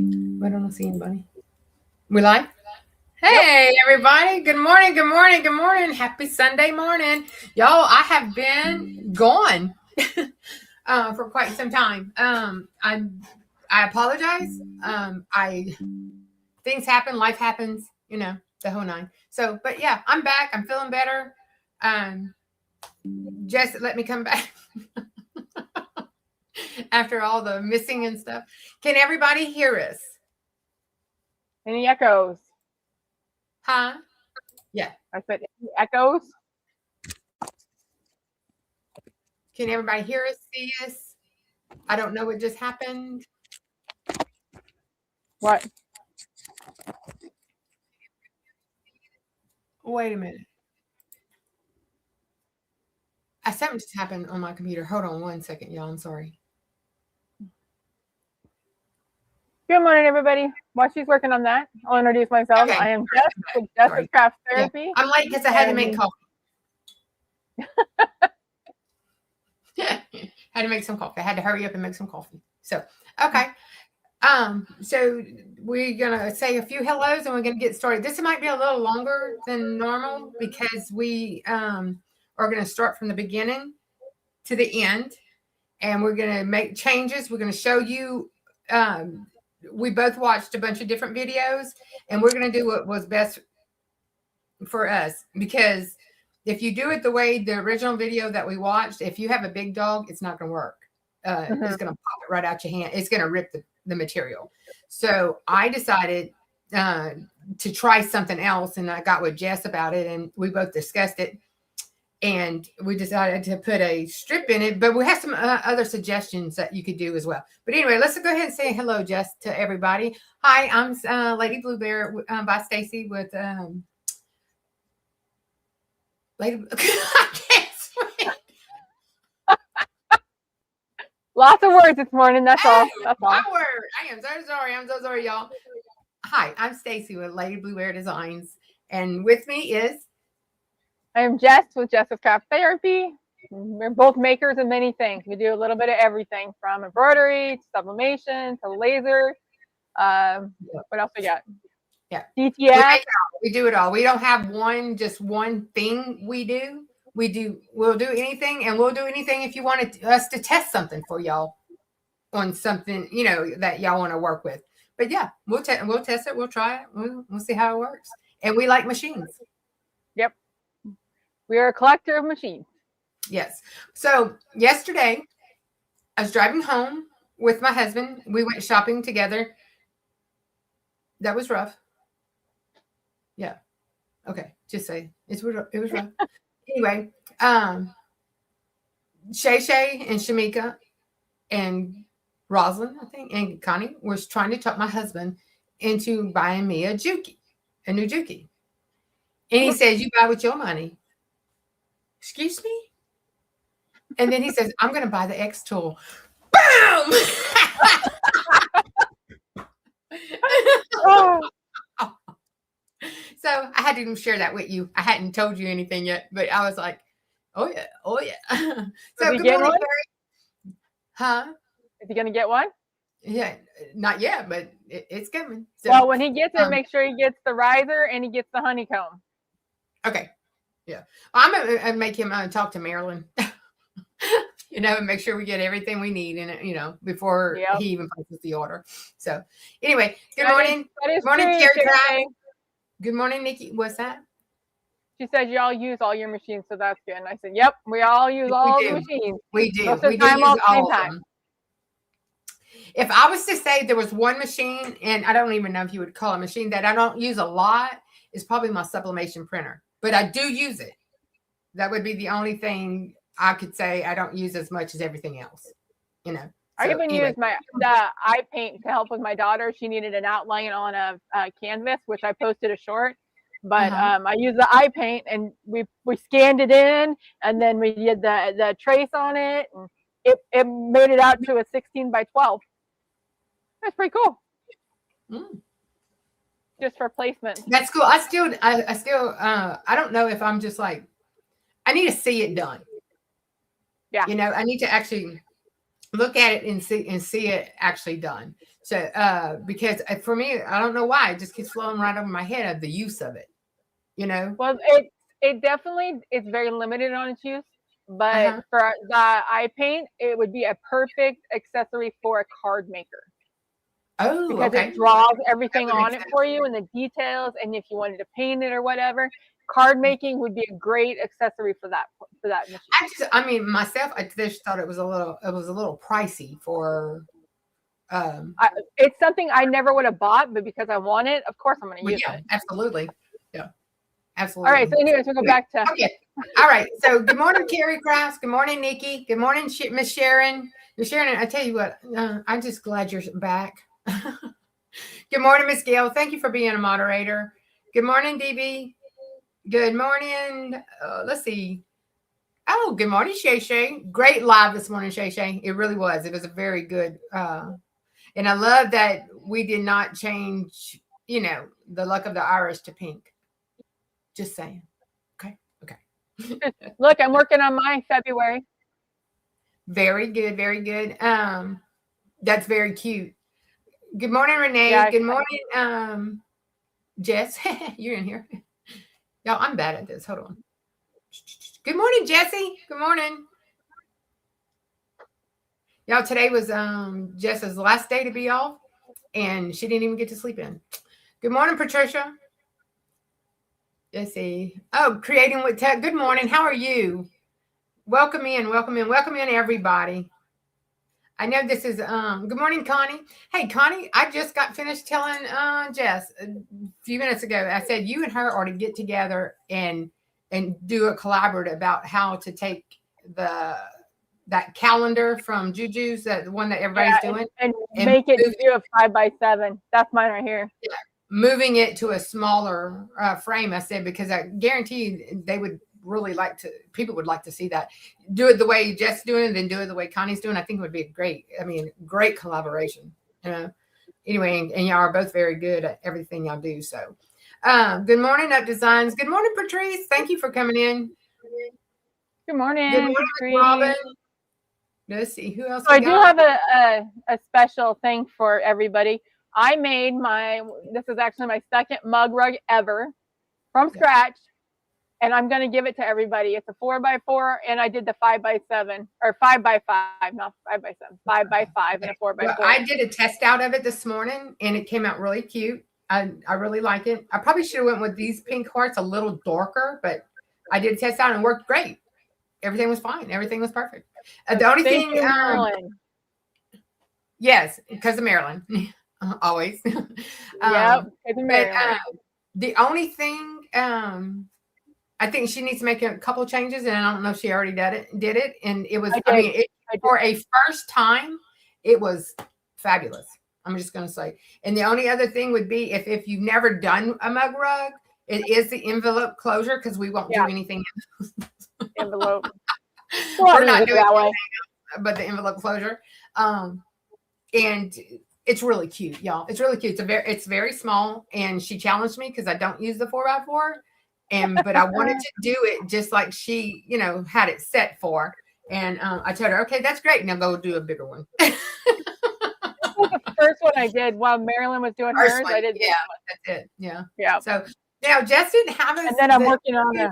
I don't see anybody. We live? Hey, everybody. Good morning. Good morning. Good morning. Happy Sunday morning. Y'all, I have been gone for quite some time. I apologize. Things happen, life happens, the whole nine. So, but yeah, I'm back. I'm feeling better. Jess let me come back after all the missing and stuff. Can everybody hear us? Any echoes? Huh? Yeah. I said any echoes. Can everybody hear us, see us? I don't know what just happened. What? Wait a minute. Something just happened on my computer. Hold on one second, y'all. I'm sorry. Good morning, everybody. While she's working on that, I'll introduce myself. Okay. I am Jess with Jess's Craft Therapy. Yeah. I'm late because I had to make coffee. Had to make some coffee. I had to hurry up and make some coffee. So, okay. So we're gonna say a few hellos and we're gonna get started. This might be a little longer than normal because we are gonna start from the beginning to the end, and we're gonna make changes. We're gonna show you. We both watched a bunch of different videos, and we're gonna do what was best for us, because if you do it the way the original video that we watched, if you have a big dog, it's not gonna work. It's gonna pop it right out your hand. It's gonna rip the material. So I decided to try something else, and I got with Jess about it, and we both discussed it, and we decided to put a strip in it, but we have some other suggestions that you could do as well. But anyway, let's go ahead and say hello, Jess, to everybody. Hi, I'm Lady Blue Bear by Stacy with Lady. I can't speak. Lots of words this morning. That's all. That's all. One word. I am so sorry. I'm so sorry, y'all. Hi, I'm Stacy with Lady Blue Bear Designs, and with me is. I'm Jess with Jess's Craft Therapy. We're both makers of many things. We do a little bit of everything from embroidery to sublimation to laser. What else we got? Yeah. DTF. We do it all. We don't have just one thing we do. We'll do anything, and we'll do anything if you wanted us to test something for y'all on something, that y'all want to work with. But yeah, we'll test it. We'll try it. We'll see how it works. And we like machines. Yep. We are a collector of machines. Yes. So yesterday, I was driving home with my husband. We went shopping together. That was rough. Yeah. Okay. Just say it was rough. Anyway, Shay and Shamika and Rosalind, I think, and Connie was trying to talk my husband into buying me a new Juki. And he says, "You buy with your money." Excuse me? And then he says, "I'm going to buy the X tool." Boom! So I had to share that with you. I hadn't told you anything yet, but I was like, oh yeah. So good morning, Carrie. Huh? Is he going to get one? Yeah, not yet, but it's coming. So, well, when he gets it, make sure he gets the riser and he gets the honeycomb. Okay. Yeah. I'm going to make him talk to Marilyn, and make sure we get everything we need in it, before he even places the order. So anyway, good morning. Good morning, Carrie. Good morning, Nikki. What's that? She said you all use all your machines, so that's good. And I said, yep, we all use all the machines. We do. We do use all of them. If I was to say there was one machine, and I don't even know if you would call it a machine, that I don't use a lot, is probably my sublimation printer. But I do use it. That would be the only thing I could say I don't use as much as everything else. I even use the eye paint to help with my daughter. She needed an outline on a canvas, which I posted a short. But I use the eye paint, and we scanned it in, and then we did the trace on it, and it made it out to a 16 by 12. That's pretty cool. Just for placement. That's cool. I still I don't know if I'm just like, I need to see it done. Yeah. I need to actually look at it and see it actually done. So because for me, I don't know why, it just keeps flowing right over my head of the use of it, you know. Well, it definitely it's very limited on its use, but Uh-huh. for the eye paint, it would be a perfect accessory for a card maker Oh, because it okay. draws That everything would make on it sense. for you and the details. And if you wanted to paint it or whatever, card making would be a great accessory for that machine. I mean, myself, I just thought it was a little pricey for. Um, It's something I never would have bought, but because I want it, of course I'm going to well, use yeah, it. absolutely, yeah, All right. absolutely. So, anyways, we'll go back to. Okay, all right. So, good morning, Carrie Krause. Good morning, Nikki. Good morning, Miss Sharon. Miss Sharon, I tell you what, I'm just glad you're back. Good morning, Miss Gail. Thank you for being a moderator. Good morning, DB. Good morning. Let's see. Oh, good morning, Shay Shay. Great live this morning, Shay Shay. It really was. It was a very good. And I love that we did not change, the luck of the Irish to pink. Just saying. Okay. Okay. Look, I'm working on my February. Very good. Very good. That's very cute. Good morning, Renee. Yeah. Good morning, Jess. You're in here. Y'all, I'm bad at this. Hold on. Good morning, Jessie. Good morning. Y'all, today was Jess's last day to be off, and she didn't even get to sleep in. Good morning, Patricia. Let's see. Oh, creating with tech. Good morning. How are you? Welcome in, welcome in, welcome in, everybody. I know this is good morning, Connie. Hey, Connie, I just got finished telling Jess a few minutes ago. I said you and her are to get together and do a collaborative about how to take that calendar from Juju's, that the one that everybody's doing, and make it do a 5x7. That's mine right here. Yeah, moving it to a smaller frame. I said because I guarantee they would really people would like to see that. Do it the way Jess doing it, then do it the way Connie's doing. I think it would be great collaboration. Anyway, and y'all are both very good at everything y'all do. So, good morning, Up Designs. Good morning, Patrice. Thank you for coming in. Good morning. Good morning, Patrice. Robin. Let's see who else. So I do have a special thing for everybody. I made this is actually my second mug rug ever from scratch. And I'm going to give it to everybody. It's a 4x4, and I did the 5x7 or 5x5, not 5x7, 5x5 and a 4x4. Well, I did a test out of it this morning, and it came out really cute. I really like it. I probably should have went with these pink hearts a little darker, but I did a test out and it worked great. Everything was fine. Everything was perfect. The only thing, Marilyn. Yes, because of Marilyn, always. Yep, because of Marilyn. The only thing, I think she needs to make a couple changes, and I don't know if she already did it. And it was, for a first time, it was fabulous. I'm just going to say. And the only other thing would be if you've never done a mug rug, it is the envelope closure because we won't do anything. Envelope. We're not doing that way, but the envelope closure. And it's really cute, y'all. It's really cute. It's very small, and she challenged me because I don't use the 4x4. But I wanted to do it just like she, had it set for. And I told her, okay, that's great. Now go do a bigger one. That was the first one I did while Marilyn was doing hers. I did. Yeah, that's it. Yeah. Yeah. So now Jess didn't have it. And then I'm working on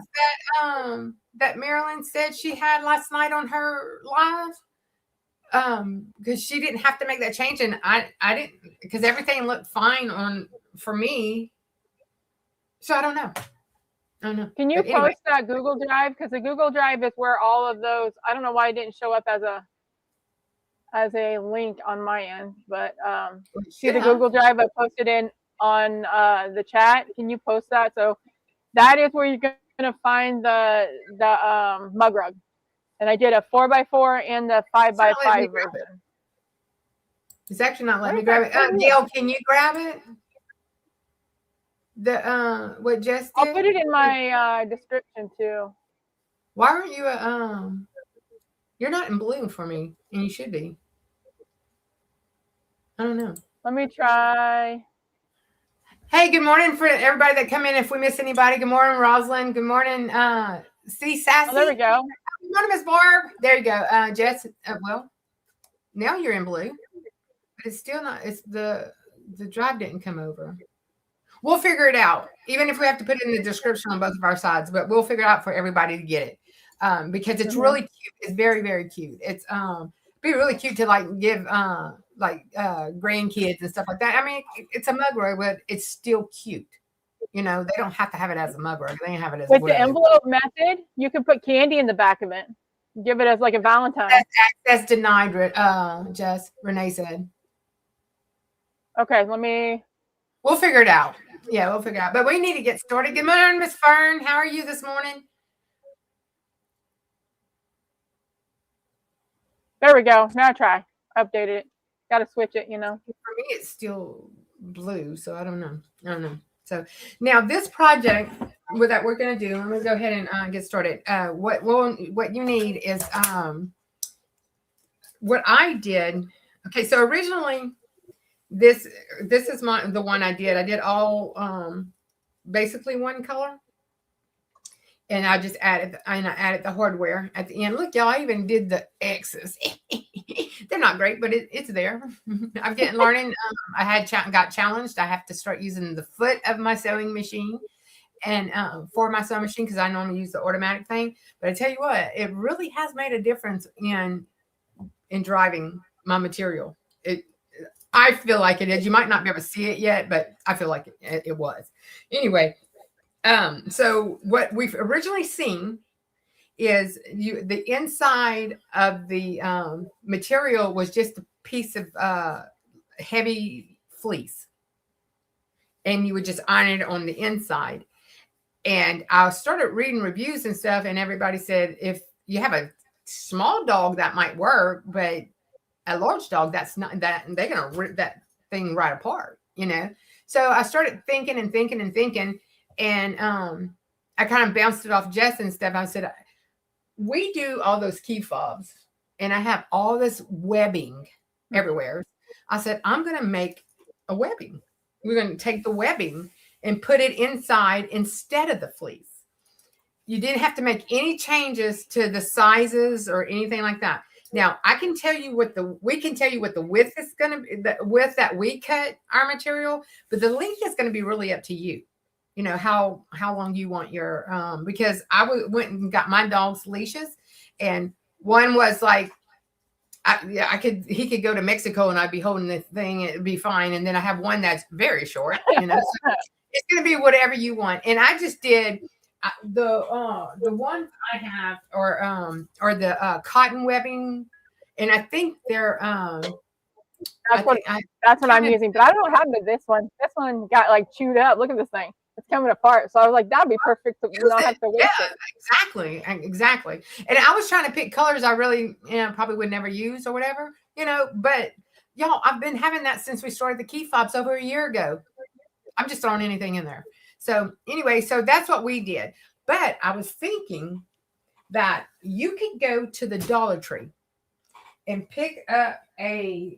that Marilyn said she had last night on her live. Because she didn't have to make that change, and I didn't, because everything looked fine for me. So I don't know. Can you post that Google Drive? Because the Google Drive is where all of those. I don't know why it didn't show up as a link on my end, but see the Google Drive I posted in on the chat. Can you post that? So that is where you're going to find the mug rug, and I did a 4x4 and the 5x5 version. It's actually not letting me grab it. Gail, can you grab it? What Jess did? I'll put it in my description too. Why aren't you you're not in bloom for me, and you should be. I don't know. Let me try. Hey, good morning for everybody that come in. If we miss anybody, good morning, Rosalind. Good morning, C. Sassy. Oh, there we go. Good morning, Miss Barb. There you go. Jess, Now you're in blue, but it's still not. It's the drive didn't come over. We'll figure it out, even if we have to put it in the description on both of our sides. But we'll figure it out for everybody to get it, because it's really cute. It's very, very cute. It's be really cute to like give grandkids and stuff like that. I mean, it's a mug rug, but it's still cute. You know, they don't have to have it as a mug rug. They can have it as with the envelope method. You can put candy in the back of it. Give it as like a Valentine. That's denied. Jess, Renee said. Okay, We'll figure it out. Yeah, we'll figure it out. But we need to get started. Good morning, Miss Fern. How are you this morning? There we go. Now try. Update it. Got to switch it, you know. For me, it's still blue, so I don't know. So now this project that we're going to do, I'm going to go ahead and get started. What you need is what I did. Okay, so originally this is the one I did. I did all basically one color, and I just added the hardware at the end. Look, y'all, I even did the X's. They're not great, but it's there. I'm getting learning. I got challenged. I have to start using the foot of my sewing machine and for my sewing machine, because I normally use the automatic thing. But I tell you what, it really has made a difference in driving my material. I feel like it is. You might not be able to see it yet, but I feel like it was. Anyway, so what we've originally seen is the inside of the material was just a piece of heavy fleece, and you would just iron it on the inside. And I started reading reviews and stuff, and everybody said if you have a small dog that might work, but a large dog, that's not, that they're gonna rip that thing right apart, you know. So I started thinking, and I kind of bounced it off Jess and stuff. I said, we do all those key fobs, and I have all this webbing everywhere. I said, I'm going to make a webbing. We're going to take the webbing and put it inside instead of the fleece. You didn't have to make any changes to the sizes or anything like that. Now, I can tell you we can tell you what the width is going to be, the width that we cut our material, but the length is going to be really up to you. You know, how long you want your, because I went and got my dog's leashes, and one was like, he could go to Mexico and I'd be holding the thing, it'd be fine. And then I have one that's very short, you know, so it's going to be whatever you want. And I just did the ones I have are the cotton webbing, and I think they're that's what I'm using, but I don't have this one. This one got like chewed up. Look at this thing. It's coming apart. So I was like, that'd be perfect to not have to waste it. Exactly. And I was trying to pick colors I really, probably would never use or whatever, but y'all, I've been having that since we started the key fobs over a year ago. I'm just throwing anything in there. So anyway, so that's what we did. But I was thinking that you could go to the Dollar Tree and pick up a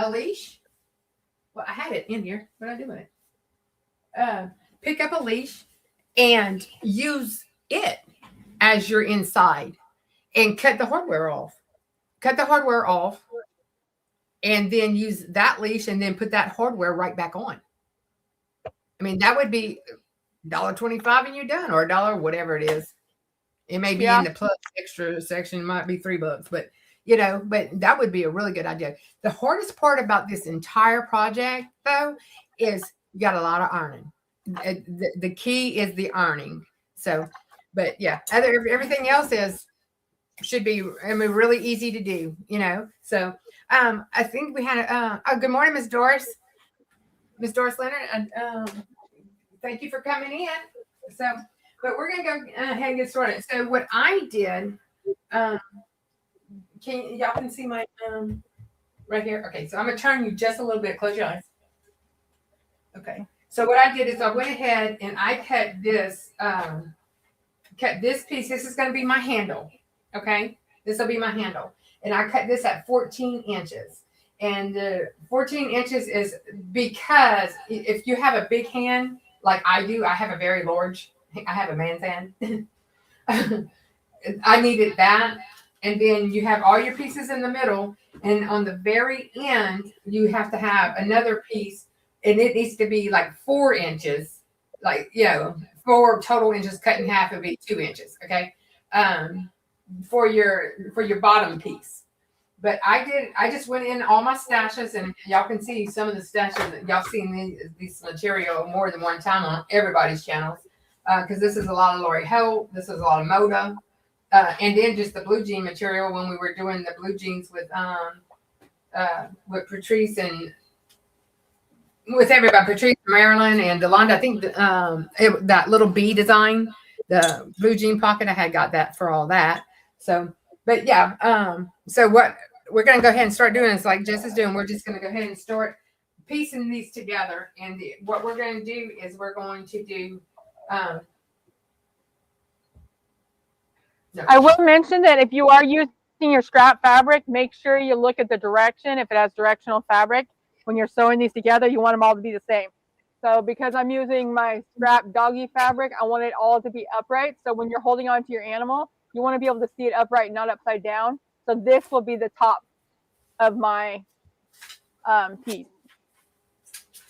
leash. Well, I had it in here. What did I do with it? Pick up a leash and use it as your inside, and cut the hardware off. And then use that leash and then put that hardware right back on. I mean, that would be $1.25 and you're done, or $1, whatever it is. It may be in the plus extra section, it might be $3, but but that would be a really good idea. The hardest part about this entire project, though, is you got a lot of ironing. The key is the ironing. So, but yeah, everything else should be, really easy to do, So, I think we had good morning, Miss Doris Leonard, and thank you for coming in. So, but we're gonna go ahead and get started. So, what I did, y'all can see my right here. Okay, so I'm gonna turn you just a little bit. Close your eyes. Okay. So what I did is I went ahead and I cut this piece. This is going to be my handle. Okay. This will be my handle. And I cut this at 14 inches. And 14 inches is because if you have a big hand, like I do, I have a man's hand. I needed that. and then you have all your pieces in the middle, and on the very end, you have to have another piece, and it needs to be like 4 inches, like, 4 total inches cut in half would be 2 inches, okay, for your bottom piece. But I just went in all my stashes, and y'all can see some of the stashes that y'all seen these material more than one time on everybody's channels. Because this is a lot of Lori Holt, this is a lot of Moda, and then just the blue jean material when we were doing the blue jeans with Patrice and with everybody, Patrice, Marilyn, and Delonda. I think that little bee design, the blue jean pocket, I had got that for all that. So, but yeah, so what we're going to go ahead and start doing is like Jess is doing. We're just going to go ahead and start piecing these together. And what we're going to do is we're going to do. I will mention that if you are using your scrap fabric, make sure you look at the direction. If it has directional fabric, when you're sewing these together, you want them all to be the same. So because I'm using my scrap doggy fabric, I want it all to be upright. So when you're holding on to your animal, you want to be able to see it upright, not upside down. So this will be the top of my piece.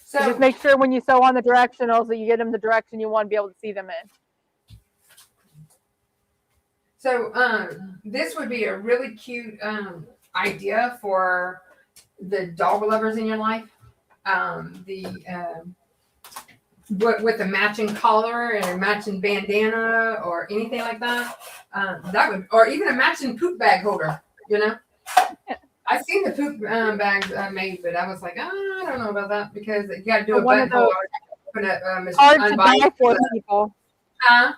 So just make sure when you sew on the directionals that you get them the direction you want to be able to see them in. So this would be a really cute idea for the dog lovers in your life. With a matching collar and a matching bandana or anything like that. That would, or even a matching poop bag holder, I've seen the poop bags made, but I was like, I don't know about that because you got to do a buttonhole. Hard to buy for people. Huh?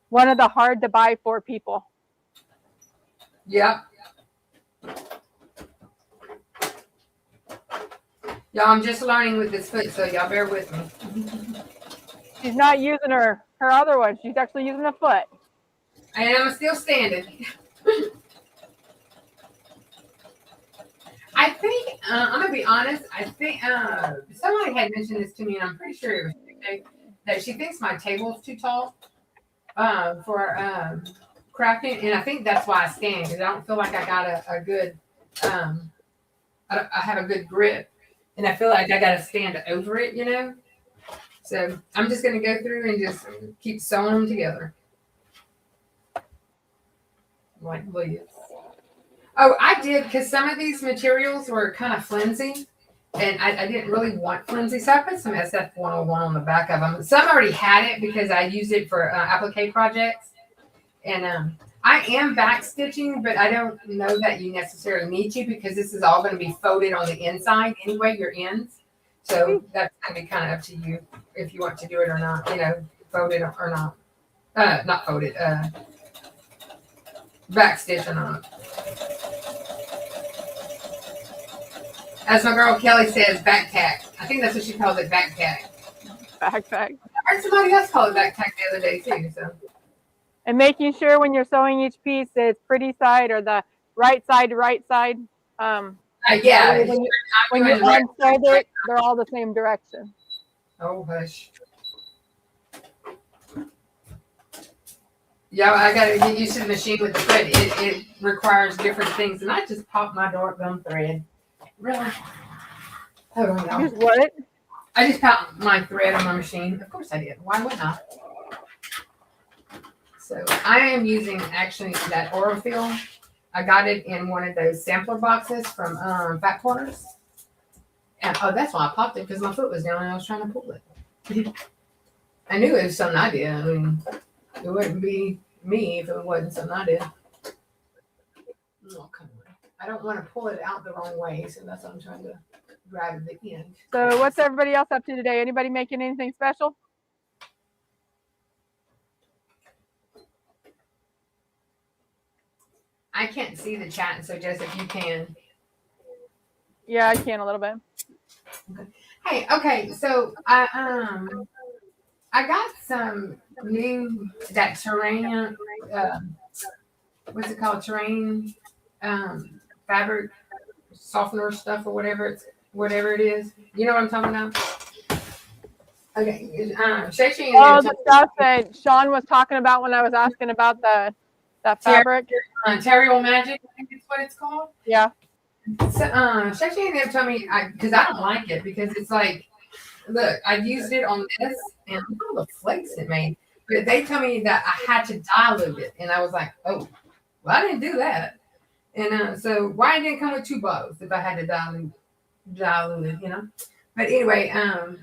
One of the hard to buy for people. Yep. Y'all, I'm just learning with this foot, so y'all bear with me. She's not using her other one. She's actually using the foot. And I'm still standing. I think, I'm going to be honest, I think somebody had mentioned this to me, and I'm pretty sure it was Tuesday, that she thinks my table's too tall for crafting, and I think that's why I stand, because I don't feel like I got a good, I have a good grip, and I feel like I got to stand over it, So I'm just going to go through and just keep sewing them together. Like this. Oh, I did, because some of these materials were kind of flimsy, and I didn't really want flimsy, so I put some SF101 on the back of them. Some already had it because I used it for applique projects, and I am back stitching, but I don't know that you necessarily need to because this is all going to be folded on the inside anyway, your ends. So that's going to be kind of up to you if you want to do it or not, folded or not. Not folded, back stitch or not. As my girl Kelly says, back tack. I think that's what she calls it, back tack. Backpack. I heard somebody else call it back tack the other day too. So. And making sure when you're sewing each piece, it's pretty side or the right side to right side. Yeah. When you unfold it, they're all the same direction. Oh, hush. Yeah, I got to get used to the machine with the thread. It requires different things. And I just popped my dark gum thread. Really? Hold on, y'all. Use what? I just popped my thread on my machine. Of course I did. Why wouldn't I? So I am using actually that Orofil. I got it in one of those sampler boxes from Fat Quarters. And that's why I popped it, because my foot was down and I was trying to pull it. I knew it was something I did. I mean, it wouldn't be me if it wasn't something I did. Oh, come on. I don't want to pull it out the wrong way, so that's what I'm trying to grab at the end. So what's everybody else up to today? Anybody making anything special? I can't see the chat, so Jess, if you can. Yeah, I can a little bit. Hey, okay, so I got some new terrain. What's it called? Terrain fabric softener stuff or whatever it is. You know what I'm talking about? Okay. All the stuff that Sean was talking about when I was asking about the That fabric. Terrible Magic, I think it's what it's called. Yeah. So, Shashay and them told me, because I don't like it, because it's like, look, I used it on this, and look at all the flakes it made. But they told me that I had to dilute it, and I was like, oh, well, I didn't do that. And so why didn't it come with 2 bottles if I had to dilute it, you know? But anyway,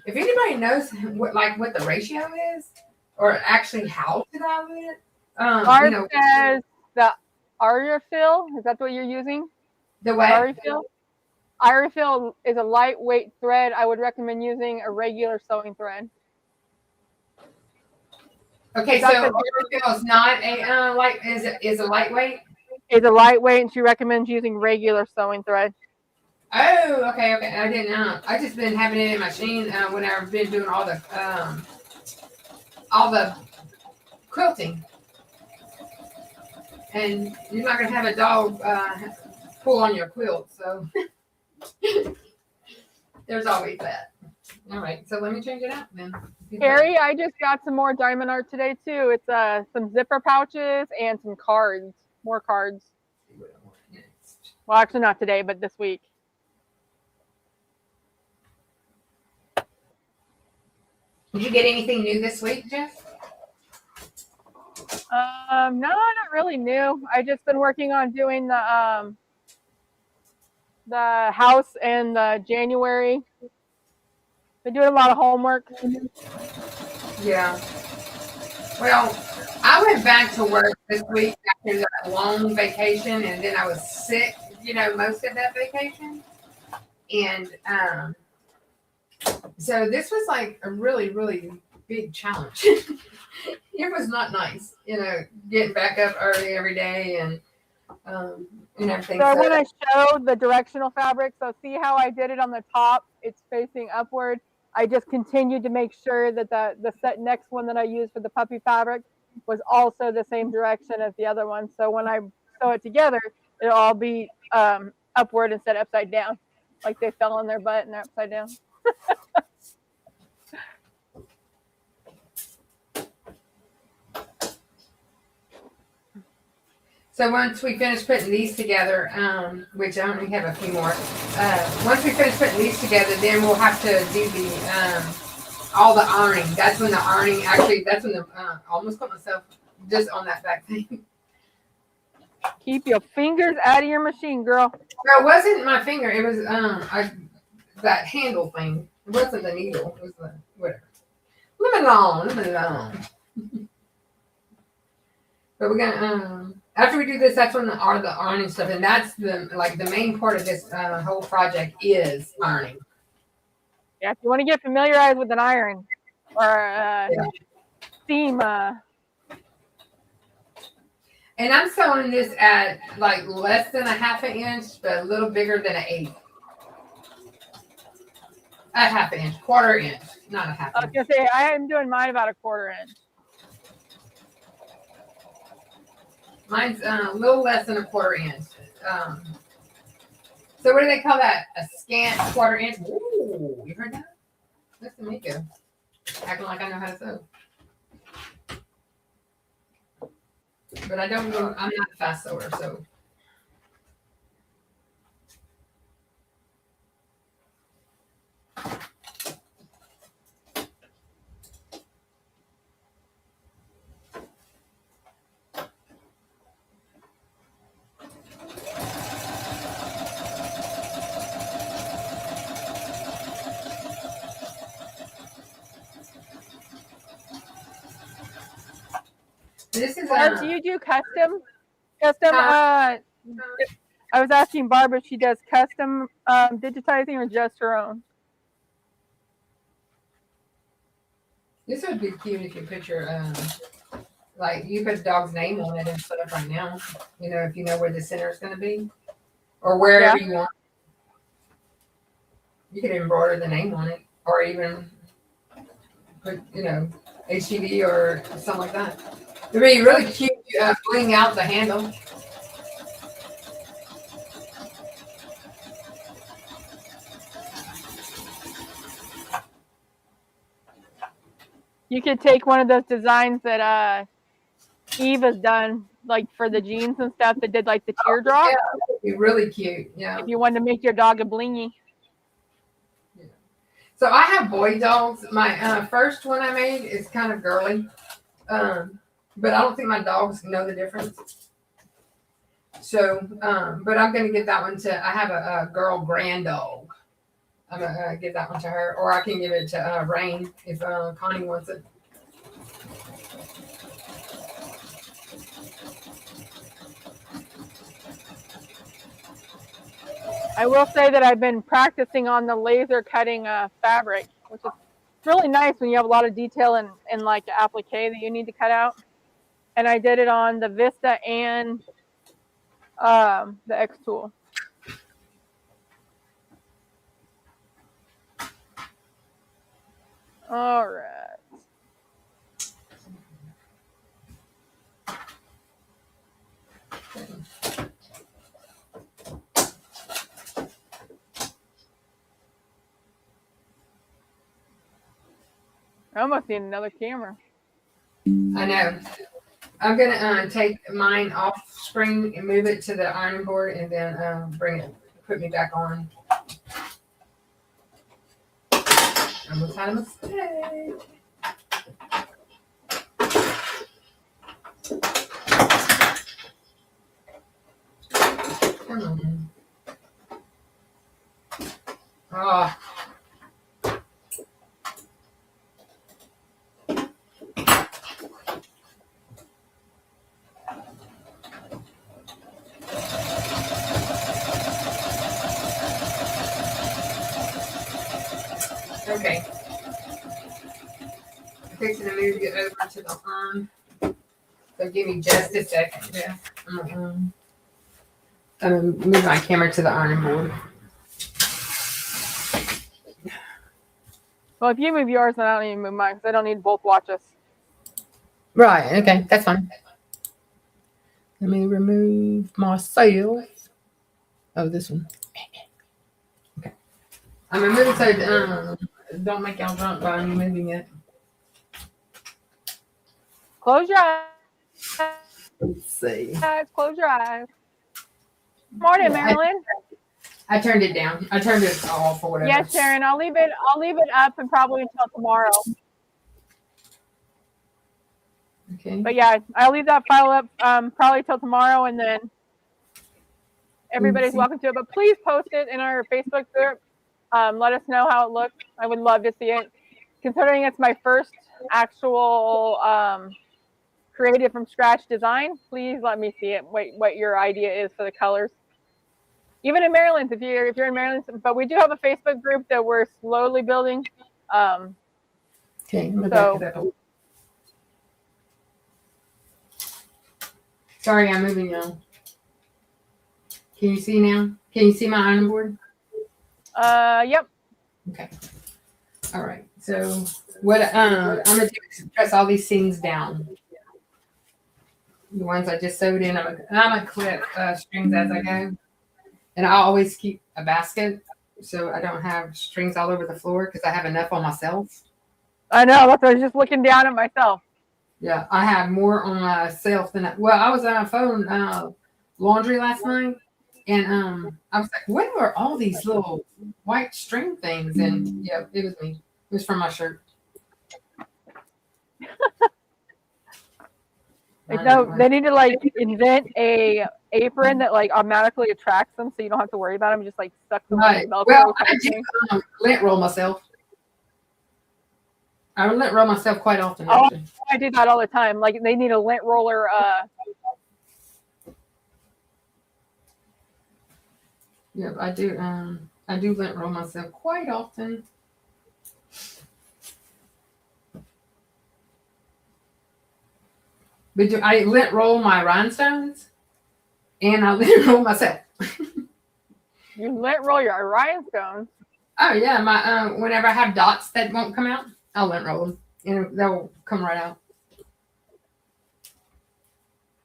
if anybody knows what the ratio is, or actually how to dilute it, Ours says the Arifil. Is that what you're using? The what? Arifil. Arifil is a lightweight thread. I would recommend using a regular sewing thread. Okay, so Arifil is not a is a lightweight. It's a lightweight, and she recommends using regular sewing thread. Oh, okay. I didn't know. I just been having it in my machine when I've been doing all the quilting. And you're not gonna have a dog pull on your quilt, so there's always that. All right, so let me change it out then. Carrie, I just got some more diamond art today too. It's some zipper pouches and some cards, more cards. Well, actually not today, but this week. Did you get anything new this week, Jeff? No, not really new. I just been working on doing the house in January. Been doing a lot of homework. Yeah. Well, I went back to work this week after that long vacation, and then I was sick, most of that vacation. And so this was like a really, really big challenge. It was not nice, getting back up early every day and everything. So when I show the directional fabric, so see how I did it on the top, it's facing upward. I just continued to make sure that the next one that I used for the puppy fabric was also the same direction as the other one. So when I sew it together, it'll all be upward instead of upside down, like they fell on their butt and they're upside down. So once we finish putting these together, which I only have a few more, once we finish putting these together, then we'll have to do all the ironing. That's when the ironing, that's when I almost cut myself just on that back thing. Keep your fingers out of your machine, girl. No, it wasn't my finger. It was that handle thing. It wasn't the needle. It was the whatever. Leave it alone. But we're gonna after we do this, that's when the ironing stuff, and that's the main part of this whole project is ironing. Yeah, if you want to get familiarized with an iron or steam. And I'm sewing this at like less than a ½ inch, but a little bigger than an 1/8. A ½ inch, 1/4 inch, not a ½ inch. I was gonna say I am doing mine about a 1/4 inch. Mine's a little less than a 1/4 inch. So what do they call that? A scant 1/4 inch? Ooh, you heard that? That's the Miko. Acting like I know how to sew. But I don't know, I'm not a fast sewer, so. This is do you do custom? I was asking Barbara if she does custom digitizing or just her own. This would be cute if you put your like you put the dog's name on it and put it right now. If you know where the center is going to be, or wherever you want. You could embroider the name on it, or even put HTV or something like that. It'd be really cute. Bling out the handle. You could take one of those designs that Eve has done like for the jeans and stuff that did like the teardrop. Yeah, that'd be really cute. Yeah. If you wanted to make your dog a blingy. Yeah. So I have boy dogs. My first one I made is kind of girly, but I don't think my dogs know the difference. So, but I'm gonna give that one to. I have a girl grand dog. I'm gonna give that one to her, or I can give it to Rain if Connie wants it. I will say that I've been practicing on the laser cutting fabric, which is really nice when you have a lot of detail in like the applique that you need to cut out. And I did it on the Vista and the X tool. All right. I almost need another camera. I know. I'm gonna take mine off screen and move it to the ironing board, and then put me back on. I almost had a mistake. Come on. Oh. Okay. I'm fixing to move it over to the iron. So give me just a second. Yeah. I'm gonna move my camera to the ironing board. Well, if you move yours, then I don't even move mine because I don't need both watches. Right. Okay. That's fine. Let me remove myself. Oh, this one. Okay. I'm gonna move it so don't make y'all drunk while I'm moving it. Close your eyes. Let's see. Close your eyes. Morning, Marilyn. I turned it down. I turned it off or whatever. Yes, Sharon. I'll leave it up and probably until tomorrow. Okay. But yeah, I'll leave that file up probably till tomorrow, and then everybody's welcome to it. But please post it in our Facebook group. Let us know how it looks. I would love to see it. Considering it's my first actual created from scratch design, please let me see it. What your idea is for the colors. Even in Maryland, if you're in Maryland, but we do have a Facebook group that we're slowly building. Okay. So, sorry, I'm moving y'all. Can you see now? Can you see my ironing board? Yep. Okay. All right. So what I'm gonna do is press all these seams down. The ones I just sewed in, I'm gonna clip strings as I go. And I always keep a basket so I don't have strings all over the floor because I have enough on myself. I know. That's what I was just looking down at myself. Yeah, I have more on myself than I was on a phone laundry last night, and I was like, "What are all these little white string things?" And yeah, it was me. It was from my shirt. No, they need to like invent a apron that like automatically attracts them, so you don't have to worry about them. You just like suck them. Right. Well, I do lint roll myself. I lint roll myself quite often. Oh, I do that all the time. Like they need a lint roller. Yeah, I do. I do lint roll myself quite often. But I lint roll my rhinestones, and I lint roll myself. You lint roll your rhinestones? Oh yeah, my whenever I have dots that won't come out, I'll lint roll them, and they'll come right out.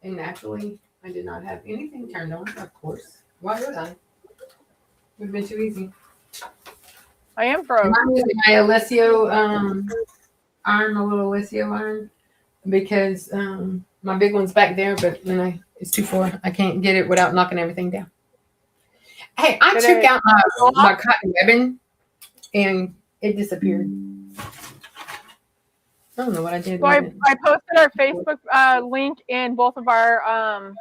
And naturally, I did not have anything turned on, of course. Why would I? It would have been too easy. I am frozen. I'm using my Alessio iron, my little Alessio iron, because My big one's back there, but it's too far. I can't get it without knocking everything down. Hey, I took out my cotton webbing and it disappeared. I don't know what I did. So I posted our Facebook link in both of our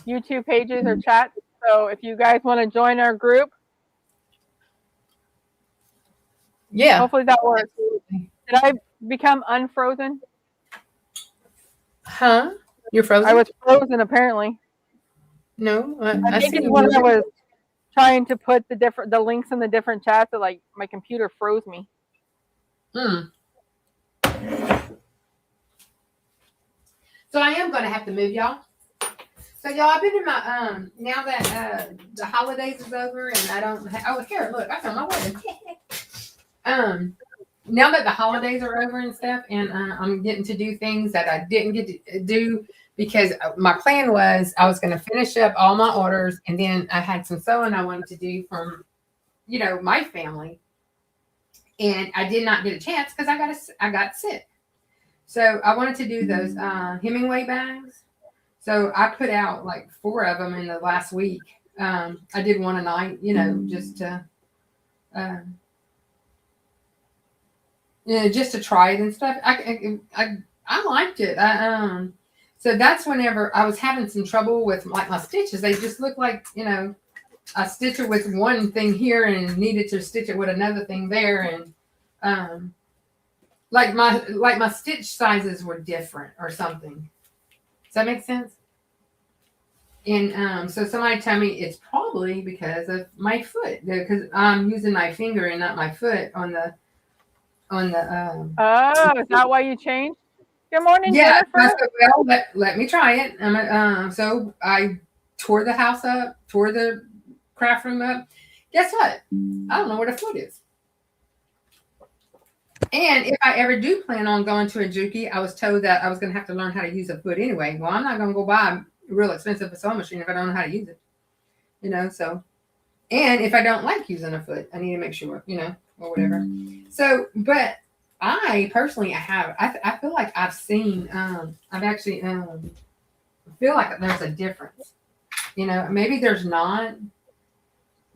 YouTube pages or chats. So if you guys want to join our group, yeah, hopefully that works. Did I become unfrozen? Huh? You're frozen? I was frozen apparently. No, I think it's when I was trying to put the links in the different chats that like my computer froze me. So I am gonna have to move y'all. So y'all, I've been in my now that the holidays is over and I don't here, look, I found my wedding. Now that the holidays are over and stuff, and I'm getting to do things that I didn't get to do because my plan was I was going to finish up all my orders, and then I had some sewing I wanted to do from, my family, and I did not get a chance because I got sick. So I wanted to do those Hemingway bags. So I put out like 4 of them in the last week. I did one a night, just to. Just to try it and stuff. I liked it. So that's whenever I was having some trouble with like my stitches. They just look like, I stitch it with one thing here and needed to stitch it with another thing there. And like my stitch sizes were different or something. Does that make sense? And so somebody told me it's probably because of my foot, because I'm using my finger and not my foot on the is that why you changed? Good morning, yeah, Jennifer. Well, let me try it. So I tore the house up, tore the craft room up. Guess what? I don't know where the foot is. And if I ever do plan on going to a Juki, I was told that I was going to have to learn how to use a foot anyway. Well, I'm not going to go buy a real expensive sewing machine if I don't know how to use it. So, and if I don't like using a foot, I need to make sure, or whatever. So, but I personally, I feel like I've seen, I've actually feel like there's a difference. Maybe there's not,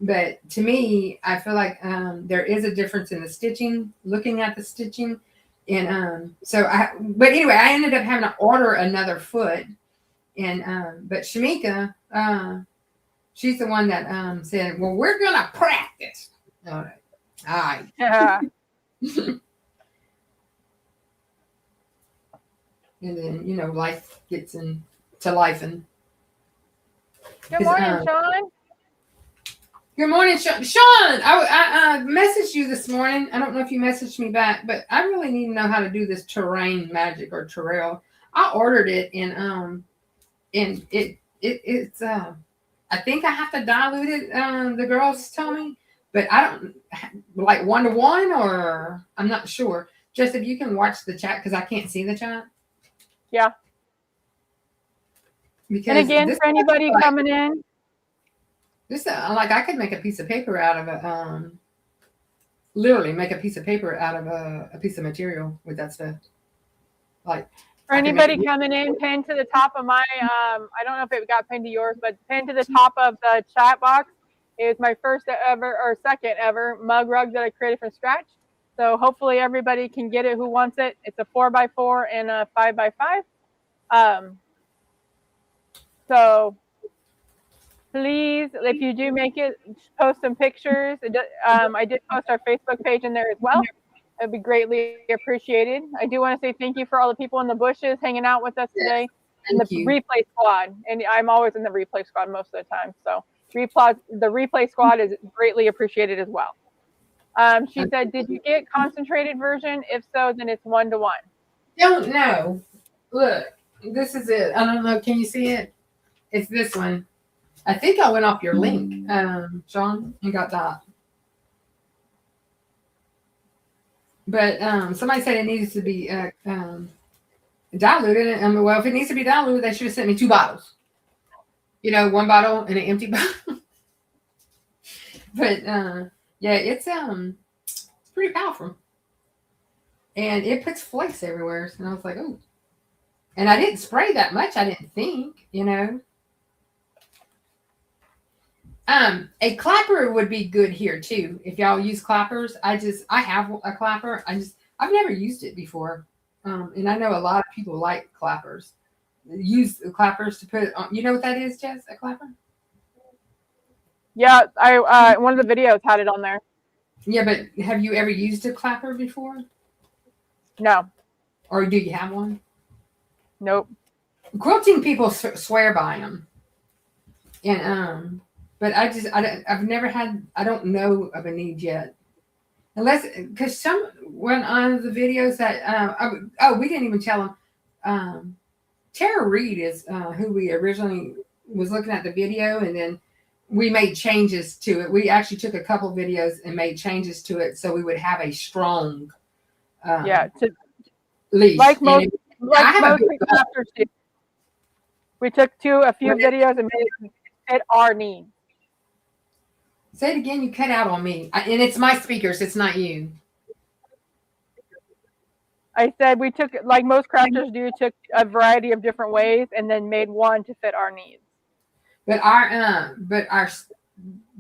but to me, I feel like there is a difference in the stitching, looking at the stitching. And but anyway, I ended up having to order another foot. And, but Shamika, she's the one that said, well, we're going to practice. All right. Yeah. And then, life gets into life. And good morning, Sean. Good morning, Sean. Sean, I messaged you this morning. I don't know if you messaged me back, but I really need to know how to do this terrain magic or terrail. I ordered it and it's I think I have to dilute it. The girls tell me, but I don't like 1-to-1 or I'm not sure. Just if you can watch the chat because I can't see the chat. Yeah. Because and again, for anybody coming in, this like I could make a piece of paper out of a literally make a piece of paper out of a piece of material with that stuff. Like for anybody coming in, pin to the top of my I don't know if it got pinned to yours, but pin to the top of the chat box is my first ever or second ever mug rug that I created from scratch. So hopefully everybody can get it who wants it. It's a 4x4 and a 5x5. So please, if you do make it, post some pictures. I did post our Facebook page in there as well. It'd be greatly appreciated. I do want to say thank you for all the people in the bushes hanging out with us today. And the replay squad. And I'm always in the replay squad most of the time. So the replay squad is greatly appreciated as well. She said, did you get concentrated version? If so, then it's 1-to-1. Don't know. Look, this is it. I don't know. Can you see it? It's this one. I think I went off your link, Sean, and got that. But somebody said it needs to be diluted. Well, if it needs to be diluted, they should have sent me 2 bottles. 1 bottle and an empty bottle. But yeah, it's pretty powerful, and it puts flakes everywhere. And I was like, oh. And I didn't spray that much, I didn't think, A clapper would be good here too. If y'all use clappers, I have a clapper. I've never used it before. And I know a lot of people like clappers. Use clappers to put it on. You know what that is, Jess? A clapper? Yeah, I one of the videos had it on there. Yeah, but have you ever used a clapper before? No. Or do you have one? Nope. Quilting people swear by them. And but I've never had. I don't know of a need yet. Unless, because one of the videos that we didn't even tell them. Tara Reid is who we originally was looking at the video, and then we made changes to it. We actually took a couple videos and made changes to it so we would have a strong leash. Like most crafters do. We took a few videos and made it fit our needs. Say it again. You cut out on me, and it's my speakers. It's not you. I said we took, like most crafters do, took a variety of different ways and then made one to fit our needs. But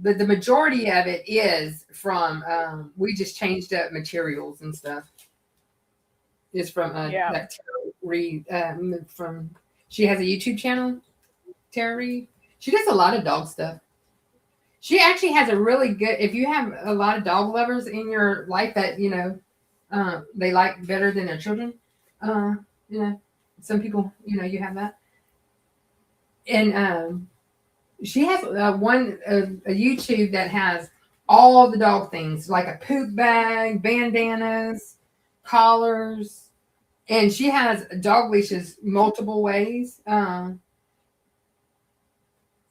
the majority of it is from we just changed up materials and stuff. It's from that Tara Reid from. She has a YouTube channel, Tara Reid. She does a lot of dog stuff. She actually has a really good. If you have a lot of dog lovers in your life that they like better than their children, some people you have that, and she has a YouTube that has all the dog things like a poop bag, bandanas, collars. And she has dog leashes multiple ways.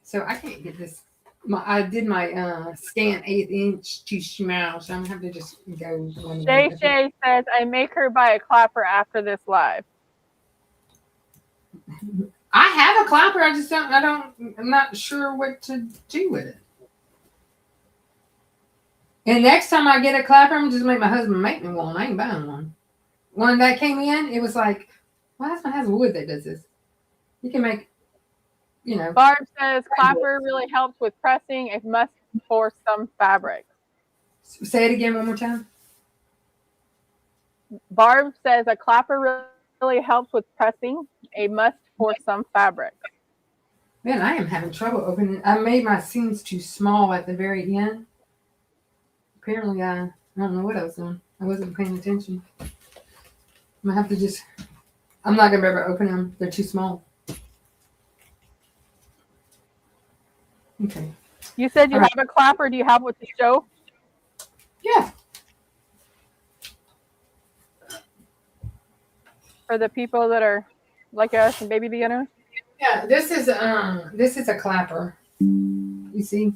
So I can't get this. I did my scan 1/8 inch too small, so I'm gonna have to just go. Shay says I make her buy a clapper after this live. I have a clapper. I'm not sure what to do with it. And next time I get a clapper, I'm just make my husband make me one. I ain't buying one. One that came in, it was like, my husband has wood that does this. You can make, Barb says clapper really helps with pressing. It must for some fabrics. Say it again one more time. Barb says a clapper really helps with pressing. A must for some fabrics. Man, I am having trouble opening. I made my seams too small at the very end. Apparently, I don't know what I was doing. I wasn't paying attention. I'm gonna have to I'm not gonna be able to open them. They're too small. Okay. You said you have a clapper. Do you have what to show? Yeah. For the people that are like us and baby beginners? Yeah, this is a clapper. You see?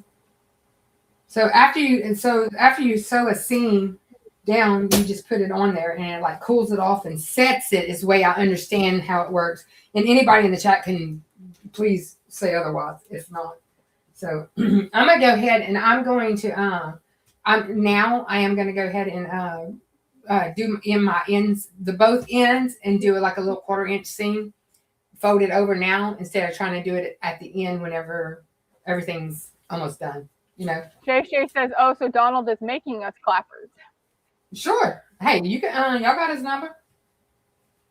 So after you sew a seam down, you just put it on there and it like cools it off and sets it is the way I understand how it works. And anybody in the chat can please say otherwise. It's not. So I'm gonna go ahead and I'm going to I am gonna go ahead and do in my ends, both ends, and do it like a little 1/4 inch seam, fold it over now instead of trying to do it at the end whenever everything's almost done. Shay says, "Oh, so Donald is making us clappers." Sure. Hey, you can. Y'all got his number.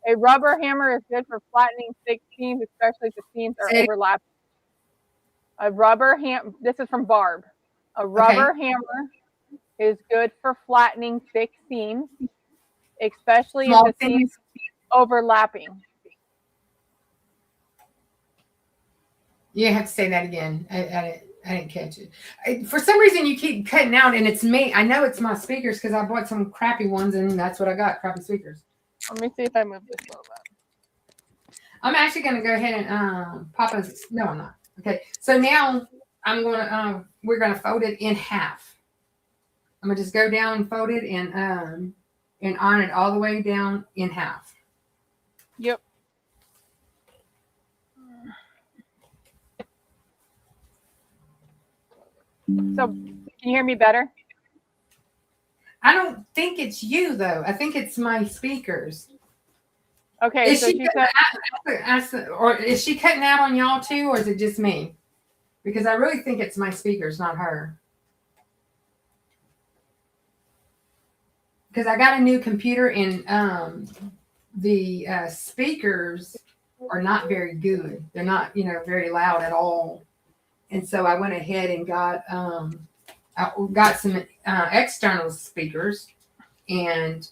A rubber hammer is good for flattening thick seams, especially if the seams are overlapping. A rubber ham. This is from Barb. A rubber hammer is good for flattening thick seams, especially if the seams overlapping. You have to say that again. I didn't catch it. For some reason, you keep cutting out, and it's me. I know it's my speakers because I bought some crappy ones, and that's what I got, crappy speakers. Let me see if I move this a little bit. I'm actually going to go ahead and pop a... No, I'm not. Okay, so now we're going to fold it in half. I'm going to just go down and fold it and iron it all the way down in half. Yep. So, can you hear me better? I don't think it's you, though. I think it's my speakers. Okay, so she said, or is she cutting out on y'all too, or is it just me? Because I really think it's my speakers, not her. Because I got a new computer and the speakers are not very good. They're not, very loud at all. And so I went ahead and got some external speakers, and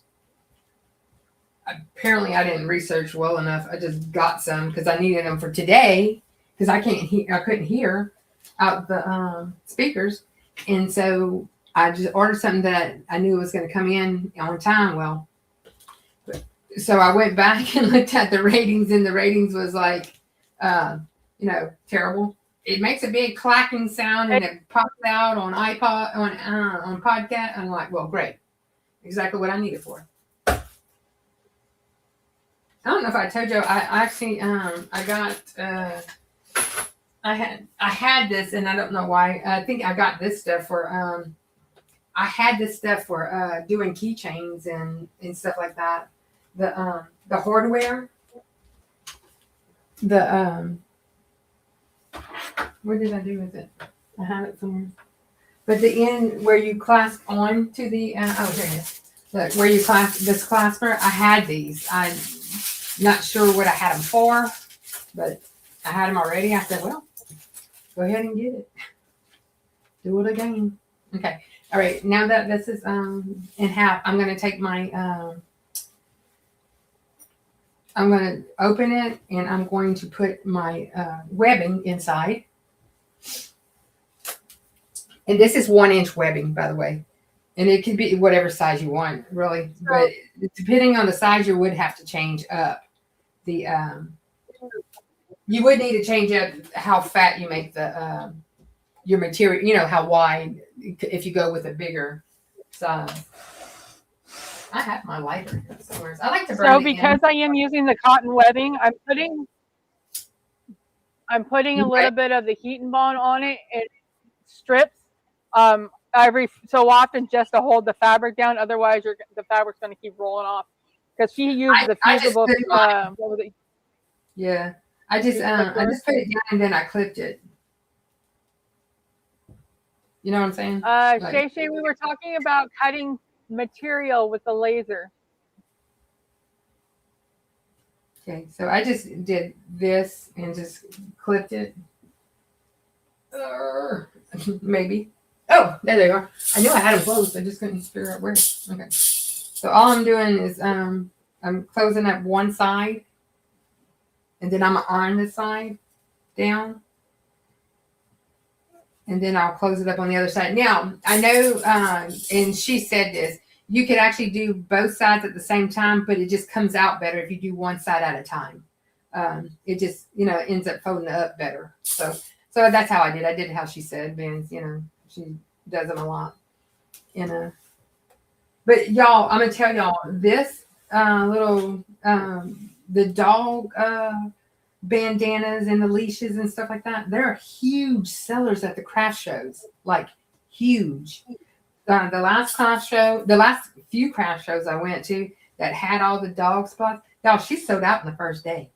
apparently I didn't research well enough. I just got some because I needed them for today because I couldn't hear out the speakers, and so I just ordered something that I knew was going to come in on time. Well, so I went back and looked at the ratings, and the ratings was like, terrible. It makes a big clacking sound and it pops out on iPod on podcast. I'm like, well, great, exactly what I need it for. I don't know if I told you. I actually I got I had this, and I don't know why. I think I got this stuff for I had this stuff for doing keychains and stuff like that. The hardware. What did I do with it? I have it somewhere. But the end where you clasp on to the here it is. Look, where you clasp this clasper, I had these. I'm not sure what I had them for, but I had them already. I said, well, go ahead and get it. Do it again. Okay. All right. Now that this is in half, I'm going to take my I'm going to open it, and I'm going to put my webbing inside. And this is 1-inch webbing, by the way. And it can be whatever size you want, really. But depending on the size, you would have to change up the you would need to change up how fat you make the your material, how wide, if you go with a bigger size. I have my lighter somewhere. I like to burn So because I am using the cotton webbing, I'm putting a little bit of the heat and bond on it. It strips every so often just to hold the fabric down. Otherwise, the fabric's going to keep rolling off. Because she used the fusible. What was it? Yeah, I just put it down and then I clipped it. You know what I'm saying? Shay, we were talking about cutting material with the laser. Okay, so I just did this and just clipped it. Maybe. Oh, there they are. I knew I had them closed. I just couldn't figure out where. Okay. So all I'm doing is I'm closing up one side, and then I'm gonna iron this side down, and then I'll close it up on the other side. Now I know, and she said this. You could actually do both sides at the same time, but it just comes out better if you do one side at a time. It just ends up folding up better. So that's how I did. I did how she said, because she does them a lot. But y'all, I'm gonna tell y'all this little the dog bandanas and the leashes and stuff like that. They're huge sellers at the craft shows, like huge. The last few craft shows I went to that had all the dog spots, y'all, she sold out in the first day.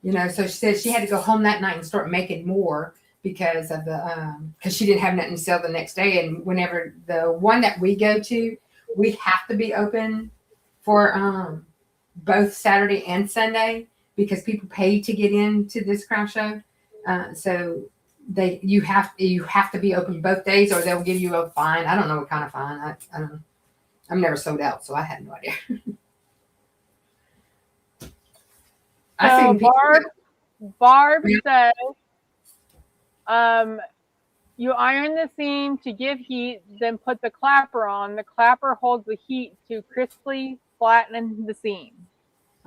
So she said she had to go home that night and start making more because of because she didn't have nothing to sell the next day. And whenever the one that we go to, we have to be open for both Saturday and Sunday because people pay to get into this craft show. So you have to be open both days, or they'll give you a fine. I don't know what kind of fine. I don't know. I've never sold out, so I had no idea. Barb says, you iron the seam to give heat, then put the clapper on. The clapper holds the heat to crisply flatten the seam.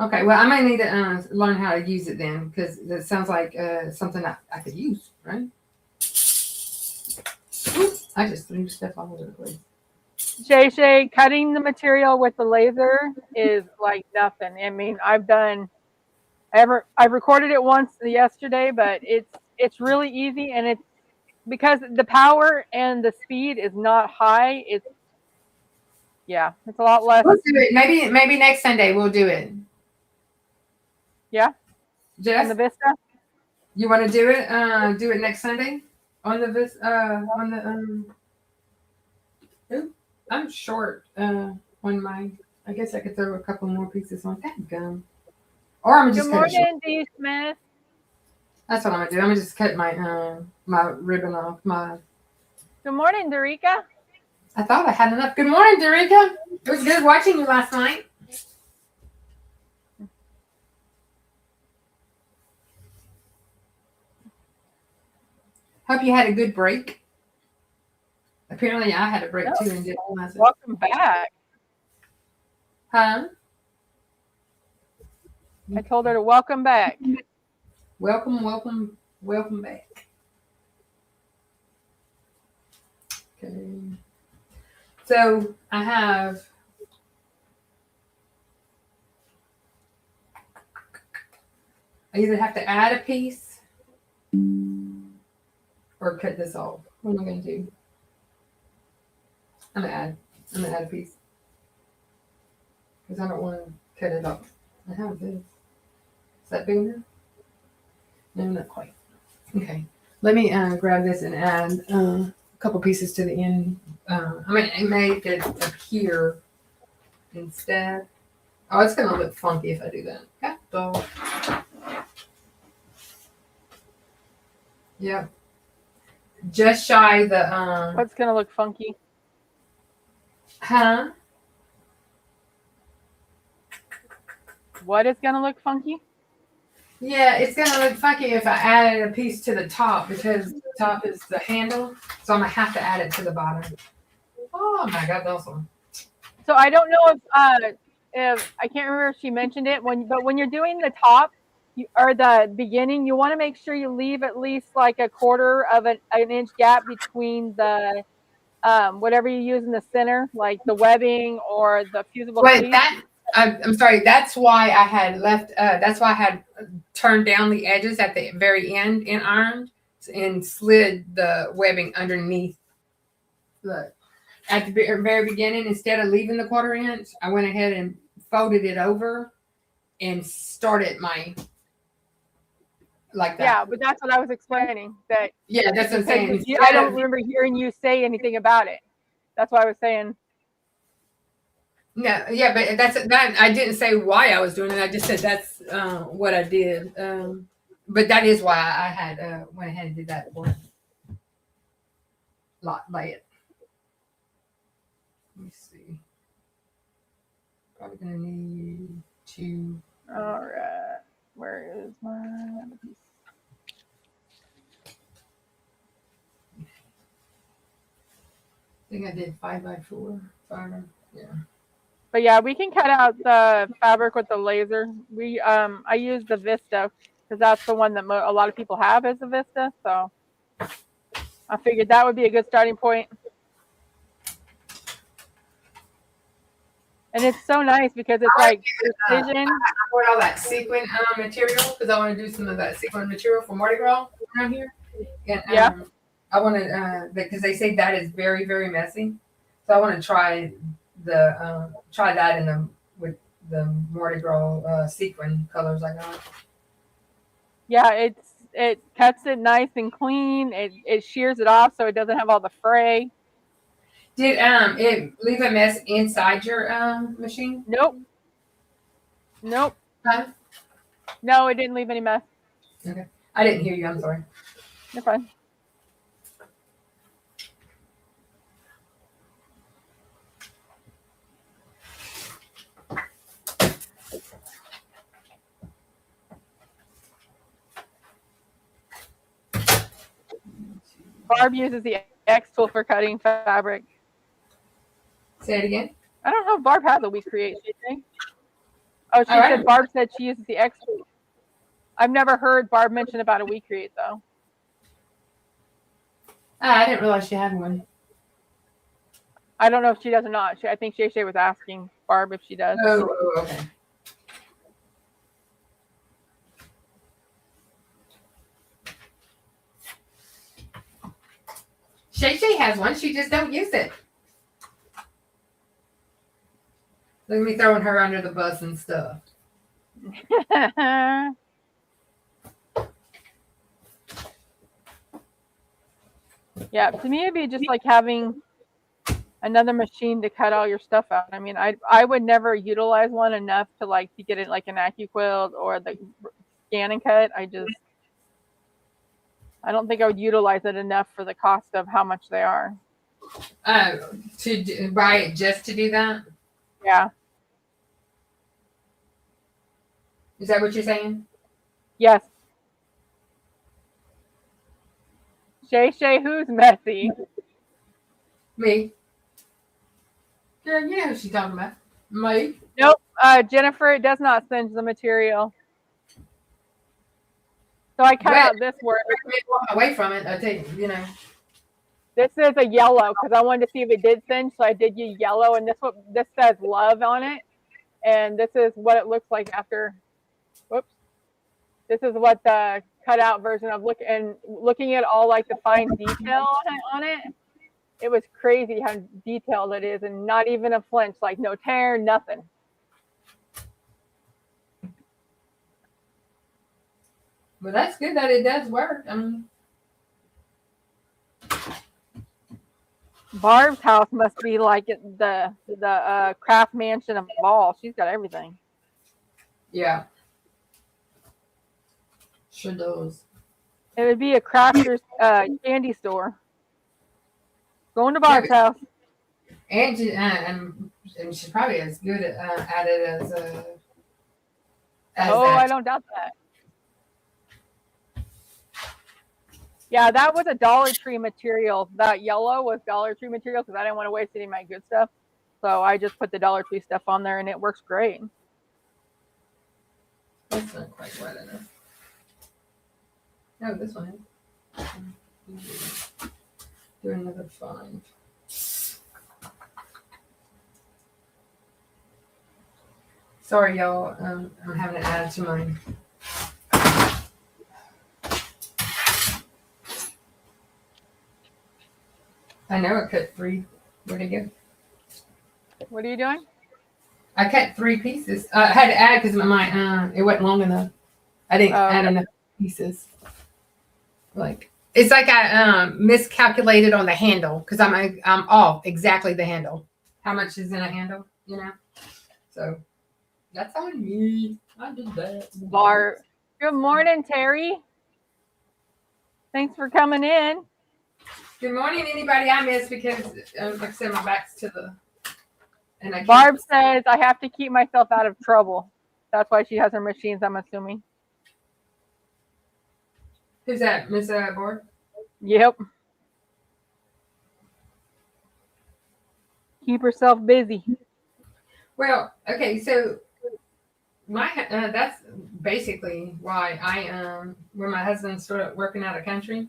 Okay, well, I might need to learn how to use it then, because it sounds like something I could use, right? I just threw stuff all over the place. Shay, cutting the material with the laser is like nothing. I mean, I've recorded it once yesterday, but it's really easy, and it's because the power and the speed is not high. It's a lot less. We'll do it. Maybe next Sunday we'll do it. Yeah. Jess? On the Vista? You want to do it? Do it next Sunday? On the I'm short on my. I guess I could throw a couple more pieces on that gum, or I'm just Good morning, D. Smith. That's what I'm gonna do. I'm gonna just cut my my ribbon off my. Good morning, Dorica. I thought I had enough. Good morning, Dorica. It was good watching you last night. Hope you had a good break. Apparently, I had a break too and didn't realize it. Welcome back. Huh? I told her to welcome back. Welcome back. Okay. So I have. I either have to add a piece or cut this off. What am I going to do? I'm gonna add a piece because I don't want to cut it off. I have this. Is that big enough? No, not quite. Okay, let me grab this and add a couple pieces to the end. I mean, make it appear instead. Oh, it's gonna look funky if I do that. Okay, so yeah, just shy the. What's gonna look funky? Huh? What is gonna look funky? Yeah, it's gonna look funky if I added a piece to the top because the top is the handle, so I'm gonna have to add it to the bottom. Oh my god, that's awesome. So I don't know if I can't remember if she mentioned it but when you're doing the top or the beginning, you want to make sure you leave at least like a quarter of an inch gap between the whatever you use in the center, like the webbing or the fusible fleece. I'm sorry. That's why I had left. That's why I had turned down the edges at the very end and ironed and slid the webbing underneath. Look, at the very beginning, instead of leaving the quarter inch, I went ahead and folded it over and started my like that. Yeah, but that's what I was explaining. That yeah, that's what I'm saying. I don't remember hearing you say anything about it. That's why I was saying. No, yeah, but that. I didn't say why I was doing it. I just said that's what I did. But that is why I had went ahead and did that one. Lay it. Let me see. Probably gonna need to. All right. Where is my other piece? I think I did 5x4. Yeah. But yeah, we can cut out the fabric with the laser. I use the Vista because that's the one that a lot of people have is the Vista. So I figured that would be a good starting point. And it's so nice because it's like precision. I bought all that sequin material because I want to do some of that sequin material for Mardi Gras around here. And, yeah. I want to because they say that is very, very messy. So I want to try that in with the Mardi Gras sequin colors I got. Yeah, it cuts it nice and clean. It shears it off so it doesn't have all the fray. Did it leave a mess inside your machine? Nope. Huh? No, it didn't leave any mess. Okay. I didn't hear you. I'm sorry. You're fine. Barb uses the X tool for cutting fabric. Say it again. I don't know if Barb has a We Create, did she? Oh, she said Barb said she uses the X tool. I've never heard Barb mention about a We Create though. I didn't realize she had one. I don't know if she does or not. I think Shay Shay was asking Barb if she does. Oh, okay. Shay Shay has one. She just don't use it. Look at me throwing her under the bus and stuff. Yeah, to me it'd be just like having another machine to cut all your stuff out. I mean, I would never utilize one enough to get it like an AccuQuilt or the scan and cut. I don't think I would utilize it enough for the cost of how much they are. To buy it just to do that? Yeah. Is that what you're saying? Yes. Shay, who's messy? Me. Girl, you know who she's talking about. Me. Nope. Jennifer, it does not singe the material. So I cut out this word. Walk away from it. I tell you, you know. This is a yellow because I wanted to see if it did singe, so I did use yellow, and this says love on it, and this is what it looks like after. Whoops. This is what the cutout version of looking at all like the fine detail on it. It was crazy how detailed it is, and not even a flinch, like no tear, nothing. Well, that's good that it does work. I mean, Barb's house must be like the craft mansion of all. She's got everything. Yeah. Sure does. It would be a crafter's candy store. Going to Barb's house. And she's probably as good at it as I don't doubt that. Yeah, that was a Dollar Tree material. That yellow was Dollar Tree material because I didn't want to waste any of my good stuff. So I just put the Dollar Tree stuff on there, and it works great. That's not quite wet enough. No, this one is. Do another 5. Sorry, y'all. I'm having to add to mine. I know I cut 3. Where'd it go? What are you doing? I cut 3 pieces. I had to add because my it wasn't long enough. I didn't add enough pieces. Like it's like I miscalculated on the handle because I'm off exactly the handle. How much is in a handle? You know. So that's on me. I did that. Barb. Good morning, Terry. Thanks for coming in. Good morning, anybody I missed because, like I said, my back's to the. And Barb says I have to keep myself out of trouble. That's why she has her machines, I'm assuming. Who's that, Miss Barb? Yep. Keep herself busy. Well, okay, so my that's basically why when my husband started working out of country.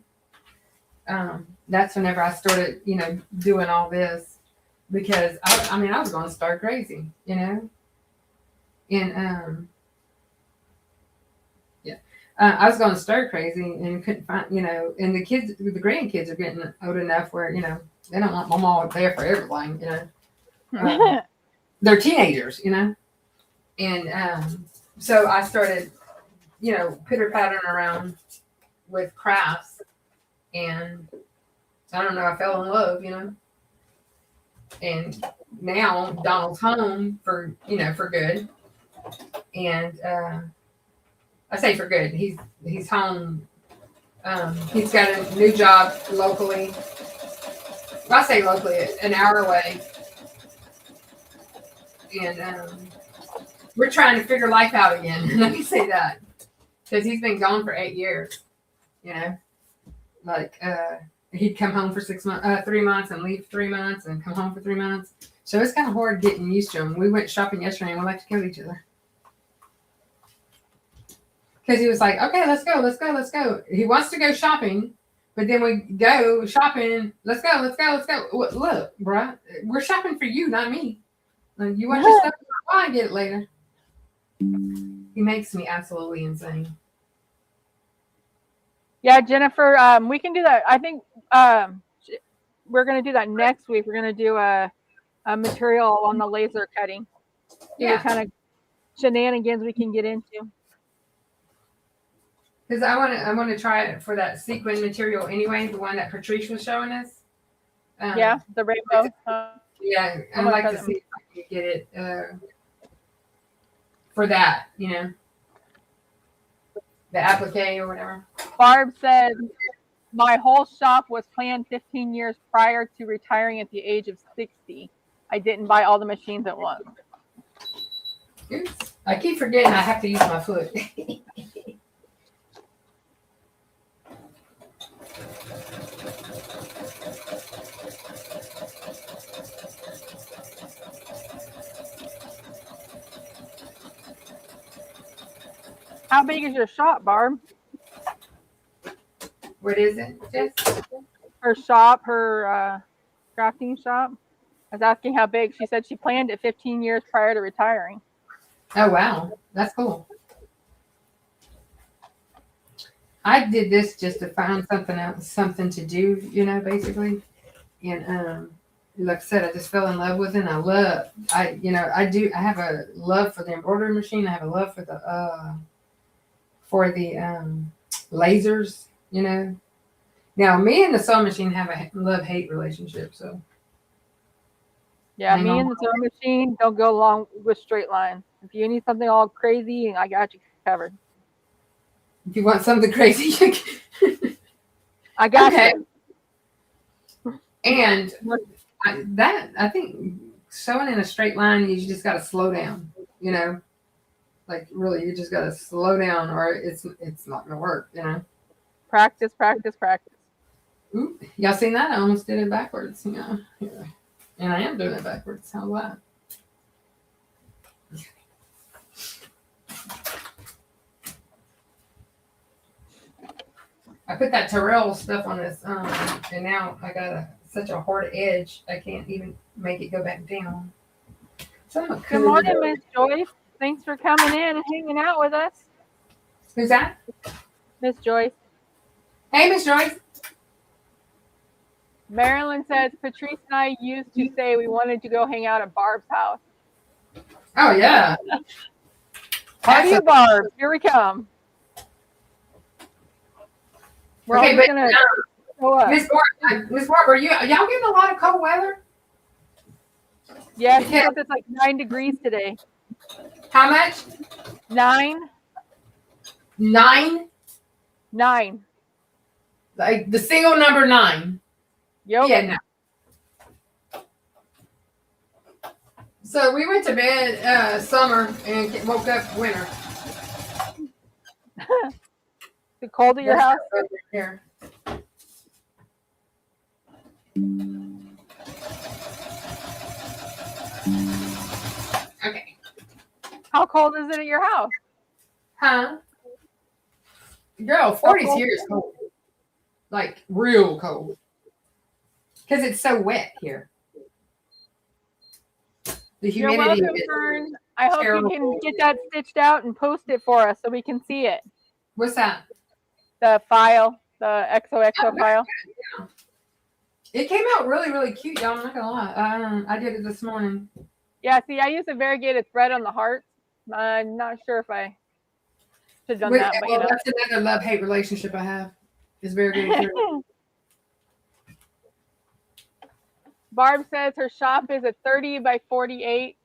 That's whenever I started, doing all this because I was going to start crazy, and I was going to start crazy and couldn't find, and the grandkids are getting old enough where, they don't want mama there for everything, they're teenagers, and so I started, pitter-pattering around with crafts. And I don't know, I fell in love, and now Donald's home for good. And I say for good, he's home. He's got a new job locally. Well, I say locally, an hour away. And we're trying to figure life out again. Let me say that. Because he's been gone for 8 years, Like he'd come home for 3 months and leave 3 months and come home for 3 months. So it's kind of hard getting used to him. We went shopping yesterday and we like to kill each other. Because he was like, okay, let's go. He wants to go shopping, but then we go shopping. Let's go. Look, bruh, we're shopping for you, not me. You want your stuff? I'll get it later. He makes me absolutely insane. Yeah, Jennifer, we can do that. I think we're going to do that next week. We're going to do a material on the laser cutting. Yeah. Kind of shenanigans we can get into. Because I want to try it for that sequin material anyway, the one that Patrice was showing us. Yeah, the rainbow. Yeah, I'd like to see if I can get it for that, you know, the applique or whatever. Barb says, my whole shop was planned 15 years prior to retiring at the age of 60. I didn't buy all the machines at once. Oops. I keep forgetting I have to use my foot. How big is your shop, Barb? What is it, Jess? Her shop, her crafting shop. I was asking how big. She said she planned it 15 years prior to retiring. Oh, wow. That's cool. I did this just to find something else, something to do, you know, basically. And like I said, I just fell in love with it. And I have a love for the embroidery machine. I have a love for the lasers, you know. Now, me and the sewing machine have a love-hate relationship, so. Yeah, me and the sewing machine don't go along with straight lines. If you need something all crazy, I got you covered. If you want something crazy, I got you. And I think sewing in a straight line, you just got to slow down, you know. Like, really, you just got to slow down or it's not going to work, you know. Practice, practice, practice. Ooh, y'all seen that? I almost did it backwards, you know. And I am doing it backwards. How's that? I put that Terrell stuff on this, and now I got such a hard edge, I can't even make it go back down. So good morning, Miss Joyce. Thanks for coming in and hanging out with us. Who's that? Miss Joyce. Hey, Miss Joyce. Marilyn says, Patrice and I used to say we wanted to go hang out at Barb's house. Oh, yeah. Party of Barb. Here we come. We're okay, but gonna Miss Barb, y'all getting a lot of cold weather? Yeah, it's like 9 degrees today. How much? 9. 9? 9. Like the single number 9. Yep. Yeah, no. So we went to bed summer and woke up winter. Is it cold at your house? Here. Okay. How cold is it at your house? Huh? Girl, 40s here is cold. Like real cold. Because it's so wet here. The humidity is I hope you can get that stitched out and post it for us so we can see it. What's that? The file, the XOXO file. Yeah. It came out really, really cute, y'all. I'm not gonna lie. I did it this morning. Yeah, see, I used a variegated thread on the heart. I'm not sure if I should have done that. But, that's another love-hate relationship I have. Is variegated thread. Barb says her shop is a 30 by 48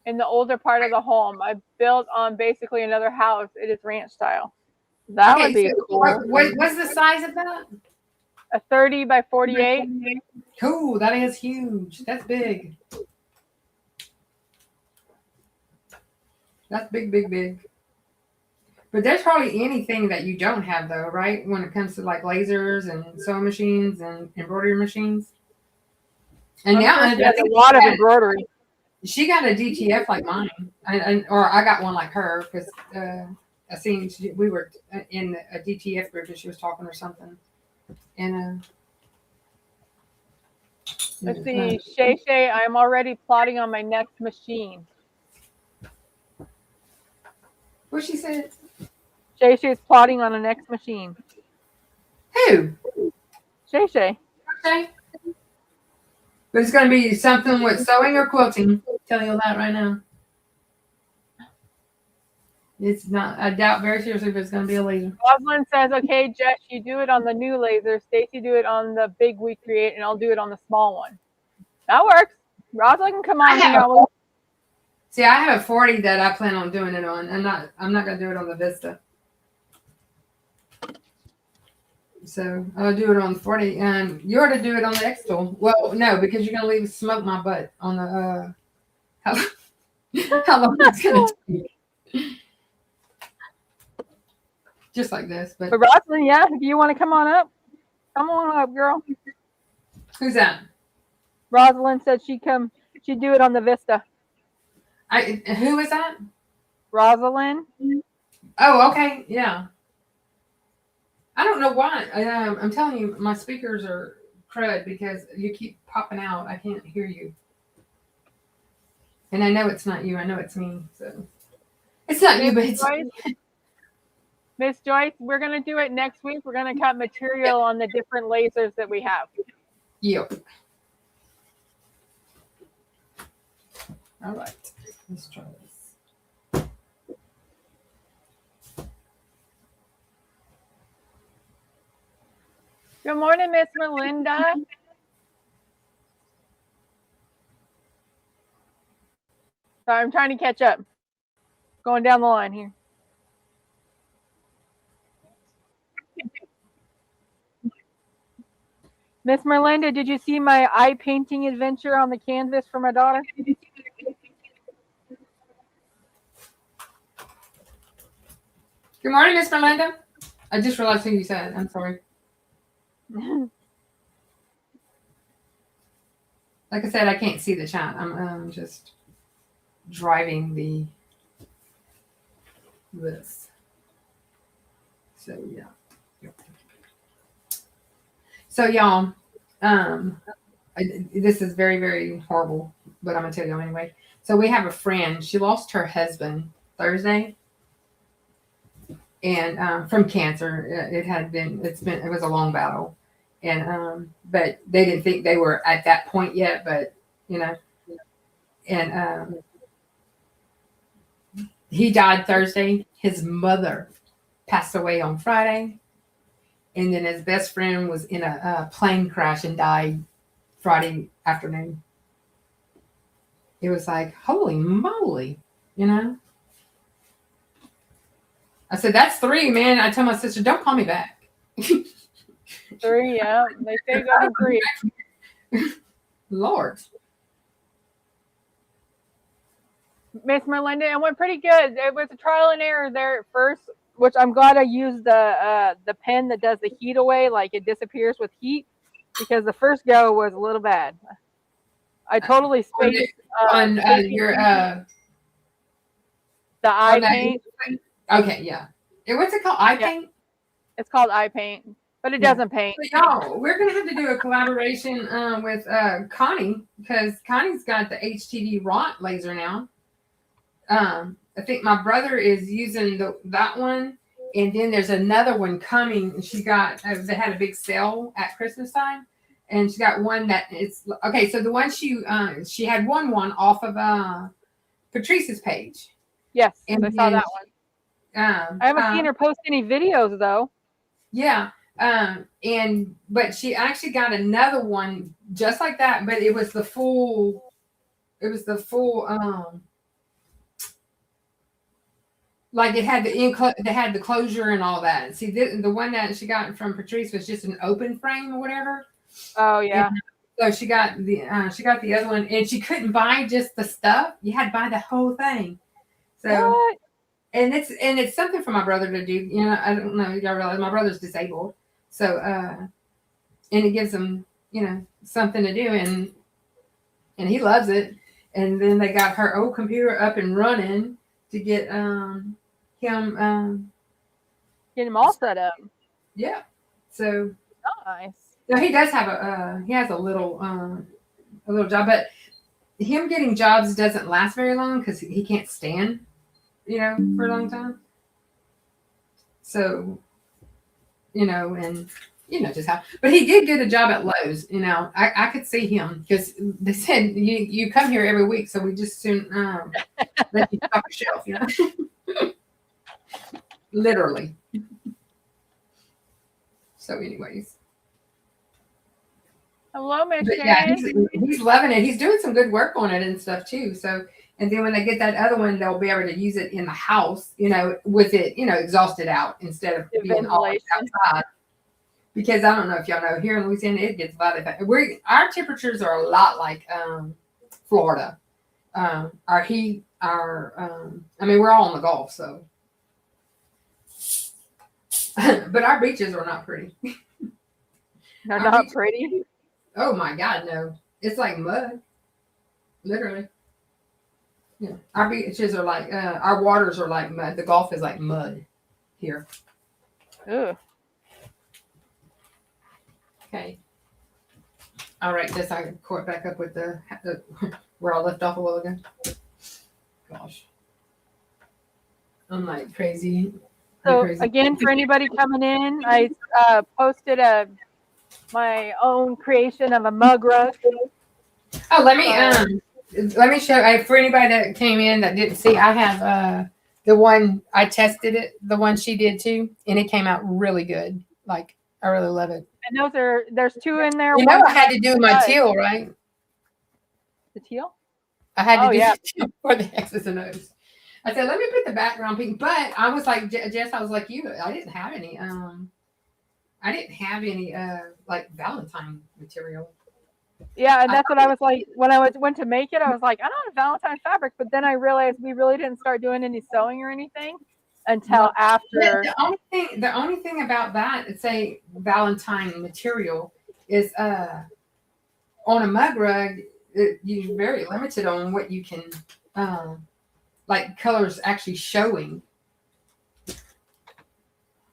in the older part of the home. I built on basically another house. It is ranch style. That would be cool. What's the size of that? A 30 by 48. Cool. That is huge. That's big. That's big, big, big. But there's hardly anything that you don't have, though, right? When it comes to like lasers and sewing machines and embroidery machines. And now she has a lot of embroidery. She got a DTF like mine, or I got one like her because I seen we were in a DTF group and she was talking or something. And let's see, Shay, I'm already plotting on my next machine. What she said? Shay's plotting on the next machine. Who? Shay. Okay. But it's going to be something with sewing or quilting. I'll tell you that right now. It's not. I doubt very seriously if it's going to be a laser. Rosalind says, "Okay, Jess, you do it on the new laser. Stacy, do it on the big we create, and I'll do it on the small one." That works. Rosalind can come on. See, I have a 40 that I plan on doing it on. I'm not going to do it on the Vista. So I'll do it on the 40, and you ought to do it on the X tool. Well, no, because you're going to smoke my butt on the how long it's going to take. Just like this, but Rosalind, yeah, if you want to come on up, girl. Who's that? Rosalind said she'd do it on the Vista. Who is that? Rosalind. Oh, okay, yeah. I don't know why. I'm telling you, my speakers are crud because you keep popping out. I can't hear you. And I know it's not you. I know it's me. So it's not you, but it's Miss Joyce, we're going to do it next week. We're going to cut material on the different lasers that we have. Yep. All right. Let's try this. Good morning, Miss Melinda. Sorry, I'm trying to catch up. Going down the line here. Miss Melinda, did you see my eye painting adventure on the canvas for my daughter? Good morning, Miss Melinda. I just realized who you said. I'm sorry. Like I said, I can't see the chat. I'm just driving this. So yeah. So y'all, this is very, very horrible, but I'm gonna tell you anyway. So we have a friend. She lost her husband Thursday, and from cancer. It was a long battle, and but they didn't think they were at that point yet. But and he died Thursday. His mother passed away on Friday. And then his best friend was in a plane crash and died Friday afternoon. It was like, holy moly, I said, that's 3, man. I told my sister, don't call me back. 3, yeah. They say go to 3. Lord. Miss Melinda, it went pretty good. It was a trial and error there at first, which I'm glad I used the pen that does the heat away, like it disappears with heat, because the first go was a little bad. I totally spaced on your the eye paint. Okay, yeah. What's it called? Eye paint? It's called eye paint, but it doesn't paint. So y'all, we're gonna have to do a collaboration with Connie, because Connie's got the HTV Ront laser now. I think my brother is using that one, and then there's another one coming. She got they had a big sale at Christmas time, and she got one that it's okay. So the one she had won one off of Patrice's page. Yes, and I saw that one. I haven't seen her post any videos though. Yeah, but she actually got another one just like that, but it was the full. Like it had the closure and all that. See, the one that she got from Patrice was just an open frame or whatever. Oh yeah. And so she got the other one, and she couldn't buy just the stuff. You had to buy the whole thing. So, what? and it's something for my brother to do. I don't know if y'all realize my brother's disabled, so and it gives him something to do, and he loves it. And then they got her old computer up and running to get him all set up. Yeah. So nice. So he does have a little job, but him getting jobs doesn't last very long because he can't stand, for a long time. So, and just how. But he did get a job at Lowe's. I could see him because they said you come here every week, so we just soon let you stock a shelf. Literally. So, anyways. Hello, Miss But yeah, Sharon. he's loving it. He's doing some good work on it and stuff too. So, and then when they get that other one, they'll be able to use it in the house, with it, exhausted out instead of being always outside. Because I don't know if y'all know, here in Louisiana, it gets a lot of our temperatures are a lot like Florida. Our heat, we're all in the Gulf, so. But our beaches are not pretty. They're not pretty? Oh my God, no. It's like mud. Literally. Yeah. Our beaches are like, our waters are like mud. The Gulf is like mud here. Ugh. Okay. All right, just I caught back up with the where I left off a while ago. Gosh. I'm like crazy. So again, for anybody coming in, I posted my own creation of a mug rug. Oh, let me show. For anybody that came in that didn't see, I have the one I tested it, the one she did too, and it came out really good. Like I really love it. And there's two in there. I had to do my teal, right? The teal? I had to do the teal for the X's and O's. I said, let me put the background pink, but I was like, Jess, I was like you. I didn't have any. Like Valentine material. Yeah, and that's what I was like when I went to make it. I was like, I don't have Valentine fabric, but then I realized we really didn't start doing any sewing or anything until after. The only thing about that, say Valentine material, is on a mug rug, you're very limited on what you can like colors actually showing.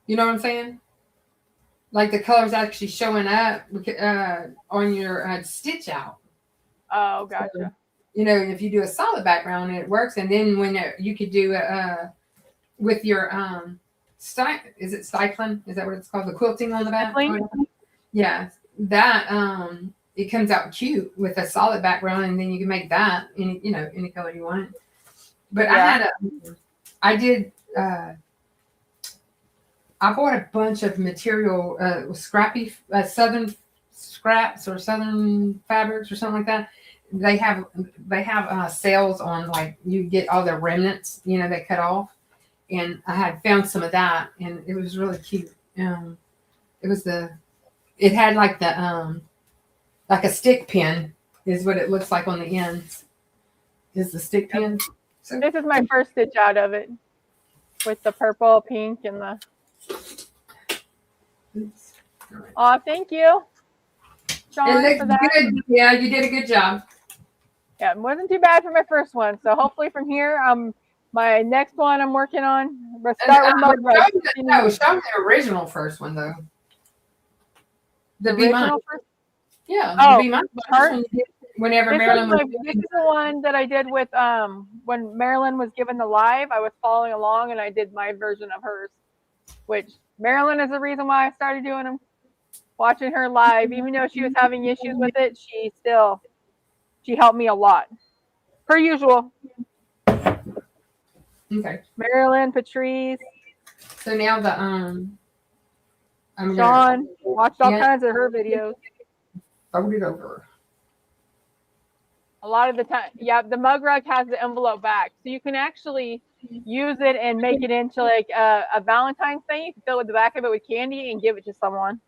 You know what I'm saying? Like the colors actually showing up on your stitch out. Oh, gotcha. So, if you do a solid background, it works. And then when you could do with your is it cycling? Is that what it's called? The quilting on the back? Yeah, that it comes out cute with a solid background, and then you can make that any color you want. But yeah. I bought a bunch of material, scrappy southern scraps or southern fabrics or something like that. They have sales on, like, you get all the remnants, they cut off. And I had found some of that, and it was really cute. It had like like a stick pin is what it looks like on the ends. Is the stick pin. So this is my first stitch out of it with the purple, pink, and the. Oops. All right. Oh, thank you, Sean, it looks good. Yeah, you did a good job. Yeah, it wasn't too bad for my first one. So hopefully from here, my next one I'm working on. Let's start with mug rug. No, show me the original first one though. The original first. Yeah. Oh, be mine. Whenever Marilyn was. This is the one that I did with when Marilyn was given the live. I was following along and I did my version of hers, which Marilyn is the reason why I started doing them. Watching her live, even though she was having issues with it, she helped me a lot, per usual. Okay. Marilyn, Patrice. So now Sean watched all kinds of her videos. Fold it over. A lot of the time, yeah, the mug rug has the envelope back, so you can actually use it and make it into like a Valentine's thing. You can fill with the back of it with candy and give it to someone.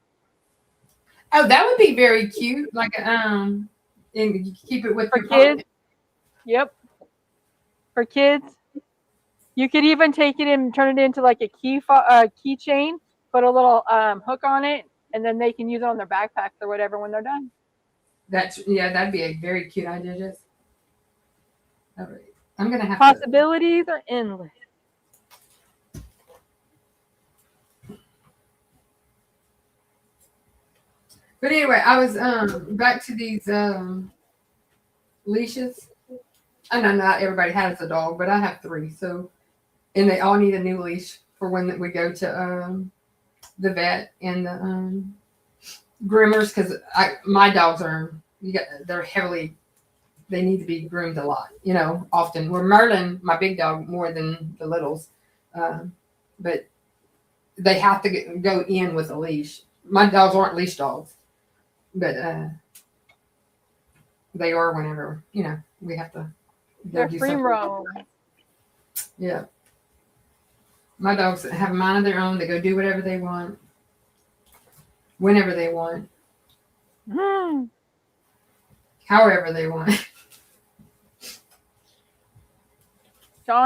Oh, that would be very cute. Like and you keep it with for kids. Yep. For kids, you could even take it and turn it into like a keychain. Put a little hook on it, and then they can use it on their backpacks or whatever when they're done. That'd be a very cute idea, Jess. All right. I'm gonna have possibilities are endless. But anyway, I was back to these leashes. I know not everybody has a dog, but I have 3. So, and they all need a new leash for when we go to the vet and groomers because my dogs are they're heavily. They need to be groomed a lot, often. Where Merlin, my big dog, more than the littles, but they have to go in with a leash. My dogs aren't leash dogs, but they are whenever we have to. They're free roam. Yeah, my dogs have a mind of their own. They go do whatever they want, whenever they want, however they want.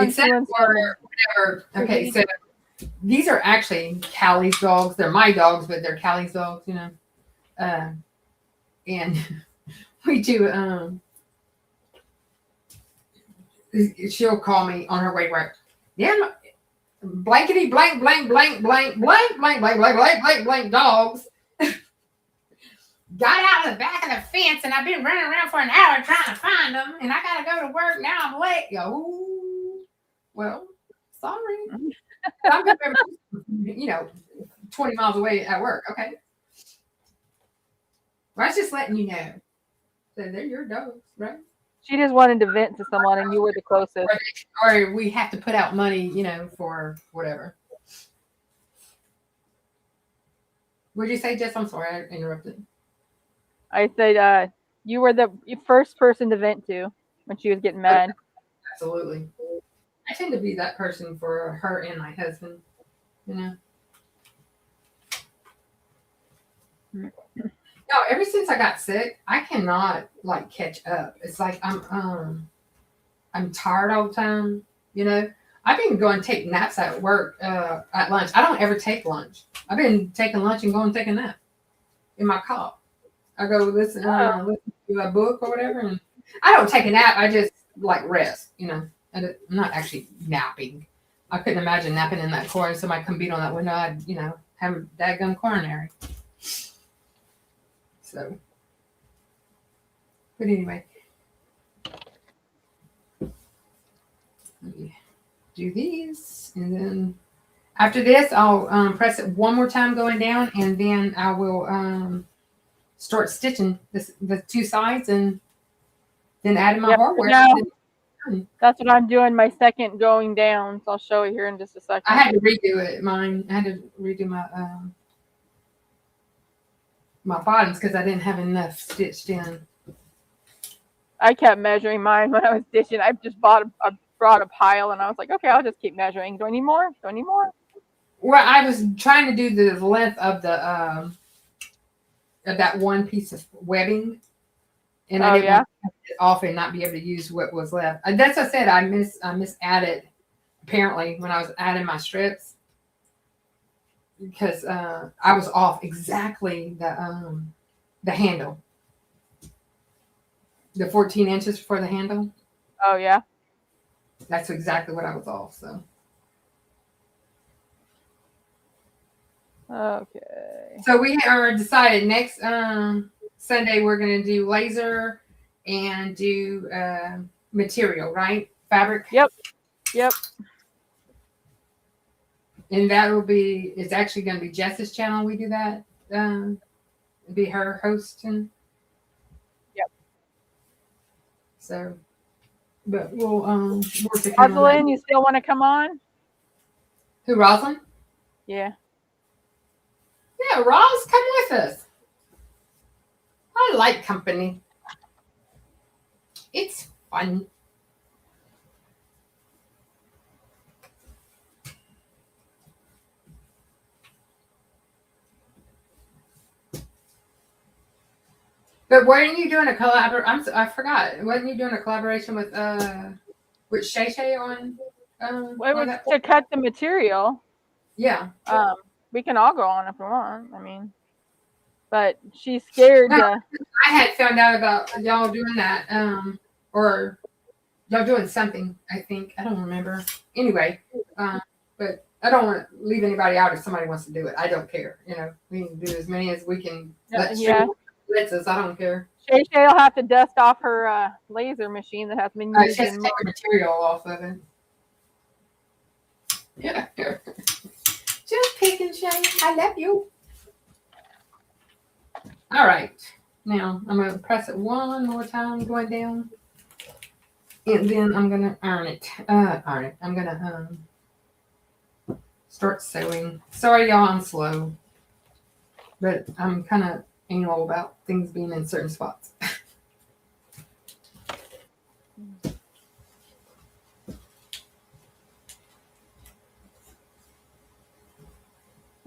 Except for whatever. Okay, so these are actually Callie's dogs. They're my dogs, but they're Callie's dogs, and we do. She'll call me on her way to work. Damn, blankety blank blank blank blank blank blank blank blank blank blank blank dogs got out of the back of the fence, and I've been running around for an hour trying to find them, and I gotta go to work now. I'm late. Well, sorry. I'm gonna be, 20 miles away at work. Okay. Well, I was just letting you know. So they're your dogs, right? She just wanted to vent to someone, and you were the closest. Or we have to put out money, for whatever. What did you say, Jess? I'm sorry, I interrupted. I said you were the first person to vent to when she was getting mad. Absolutely. I tend to be that person for her and my husband, No, ever since I got sick, I cannot catch up. It's like I'm tired all the time, I've been going to take naps at work at lunch. I don't ever take lunch. I've been taking lunch and going and take a nap in my car. I go listen to a book or whatever, and I don't take a nap. I just rest, I'm not actually napping. I couldn't imagine napping in that corner. Somebody come beat on that window. I'd, have a daggone coronary. So, but anyway, let me do these, and then after this, I'll press it one more time going down, and then I will start stitching the two sides, and then adding my hardware. That's what I'm doing. My second going down. So I'll show you here in just a second. I had to redo it. I had to redo my my bottoms because I didn't have enough stitched in. I kept measuring mine when I was stitching. I just brought a pile, and I was like, okay, I'll just keep measuring. Do I need more? Do I need more? Well, I was trying to do the length of the of that one piece of webbing, and I didn't want to cut it off and not be able to use what was left. That's what I said. I misadded apparently when I was adding my strips, because I was off exactly the handle, the 14 inches for the handle. Oh yeah, that's exactly what I was off. So okay. So we are decided next Sunday we're going to do laser and do material, right? Fabric. Yep. And that will be, it's actually going to be Jess's channel. We do that. It'll be her hosting. Yep. So, but we'll work to Rosalind, you still want to come on? Who, Rosalind? Yeah. Yeah, Roz, come with us. I like company. It's fun. But weren't you doing a collaboration? I forgot. Wasn't you doing a collaboration with Shay Shay on? It was to cut the material. Yeah. We can all go on if we want. I mean, but she's scared. No, I had found out about y'all doing that, or y'all doing something. I think I don't remember. Anyway, but I don't want to leave anybody out if somebody wants to do it. I don't care. We can do as many as we can. Lets us. I don't care. Shay Shay will have to dust off her laser machine that has been used. She has to take the material off of it. Yeah. Just picking, Shay. I love you. All right. Now I'm going to press it one more time going down. And then I'm going to iron it. I'm going to start sewing. Sorry, y'all, I'm slow. But I'm kind of anal about things being in certain spots.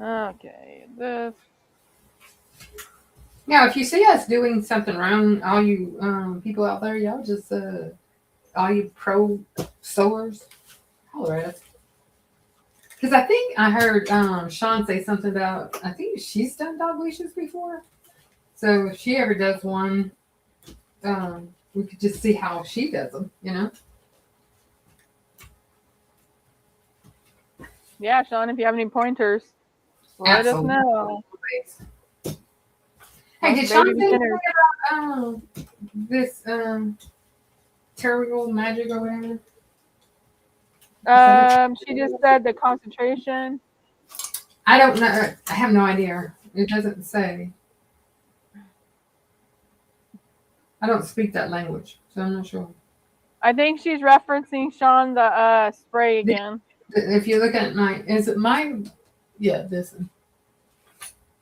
Okay, this. Now, if you see us doing something wrong, all you people out there, y'all just, all you pro sewers, holler at us. Because I think I heard Sean say something about, I think she's done dog leashes before. So if she ever does one, we could just see how she does them, you know? Yeah, Sean, if you have any pointers, let us know. Hey, did Sean say anything about this terrible magic or whatever? She just said the concentration. I don't know. I have no idea. It doesn't say. I don't speak that language, so I'm not sure. I think she's referencing, Sean, the spray again. If you look at my, is it my? Yeah, this one.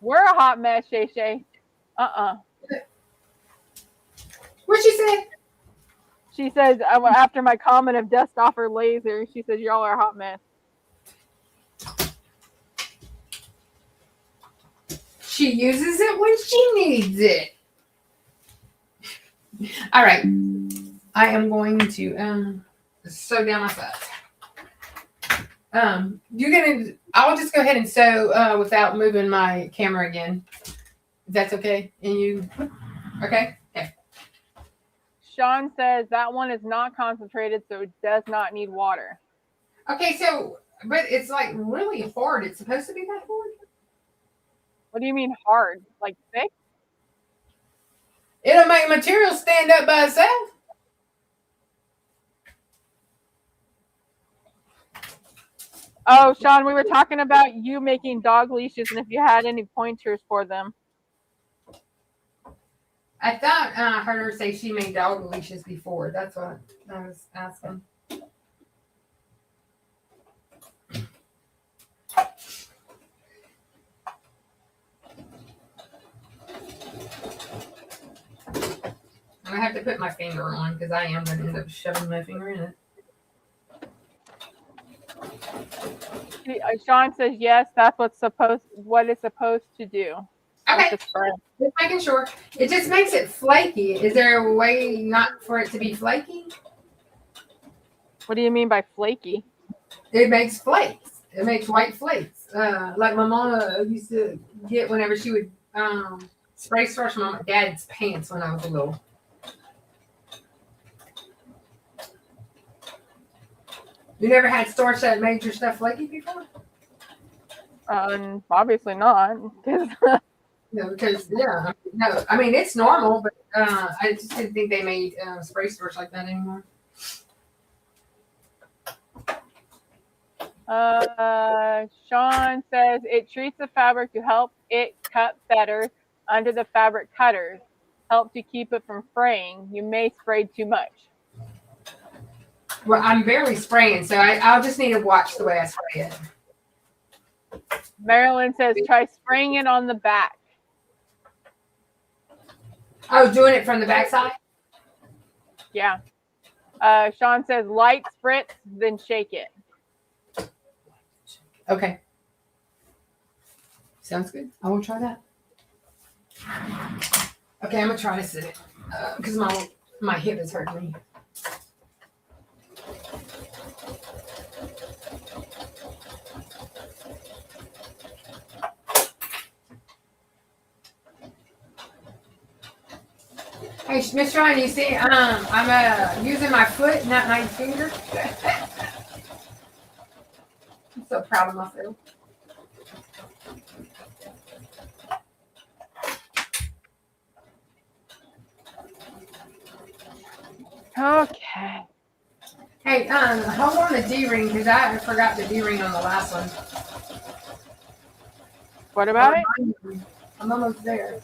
We're a hot mess, Shay Shay. What'd she say? She said after my comment of dust off her laser, she said y'all are a hot mess. She uses it when she needs it. All right, I am going to sew down my sides. You're gonna. I'll just go ahead and sew without moving my camera again. If that's okay, and you, okay? Okay. Sean says that one is not concentrated, so it does not need water. Okay, so but it's like really hard. It's supposed to be that hard. What do you mean hard? Like thick? It'll make material stand up by itself. Oh, Sean, we were talking about you making dog leashes and if you had any pointers for them. I thought I heard her say she made dog leashes before. That's what I was asking. I'm gonna have to put my finger on because I am gonna end up shoving my finger in it. Sean says yes, that's what it's supposed to do. Okay, just making sure. It just makes it flaky. Is there a way not for it to be flaky? What do you mean by flaky? It makes flakes. It makes white flakes. Like my mama used to get whenever she would spray starch on my dad's pants when I was little. You never had starch that made your stuff flaky before? Obviously not. No, because no. I mean it's normal, but I just didn't think they made spray starch like that anymore. Sean says it treats the fabric to help it cut better under the fabric cutters. Help to keep it from fraying. You may spray too much. Well, I'm barely spraying, so I'll just need to watch the way I spray it. Marilyn says try spraying it on the back. Oh, doing it from the back side? Yeah. Sean says light spritz, then shake it. Okay. Sounds good. I will try that. Okay, I'm going to try to sit it because my hip is hurting me. Hey, Miss Ryan, you see, I'm using my foot, not my finger. I'm so proud of myself. Okay. Hey, hold on the D-ring because I forgot the D-ring on the last one. What about it? I'm almost there.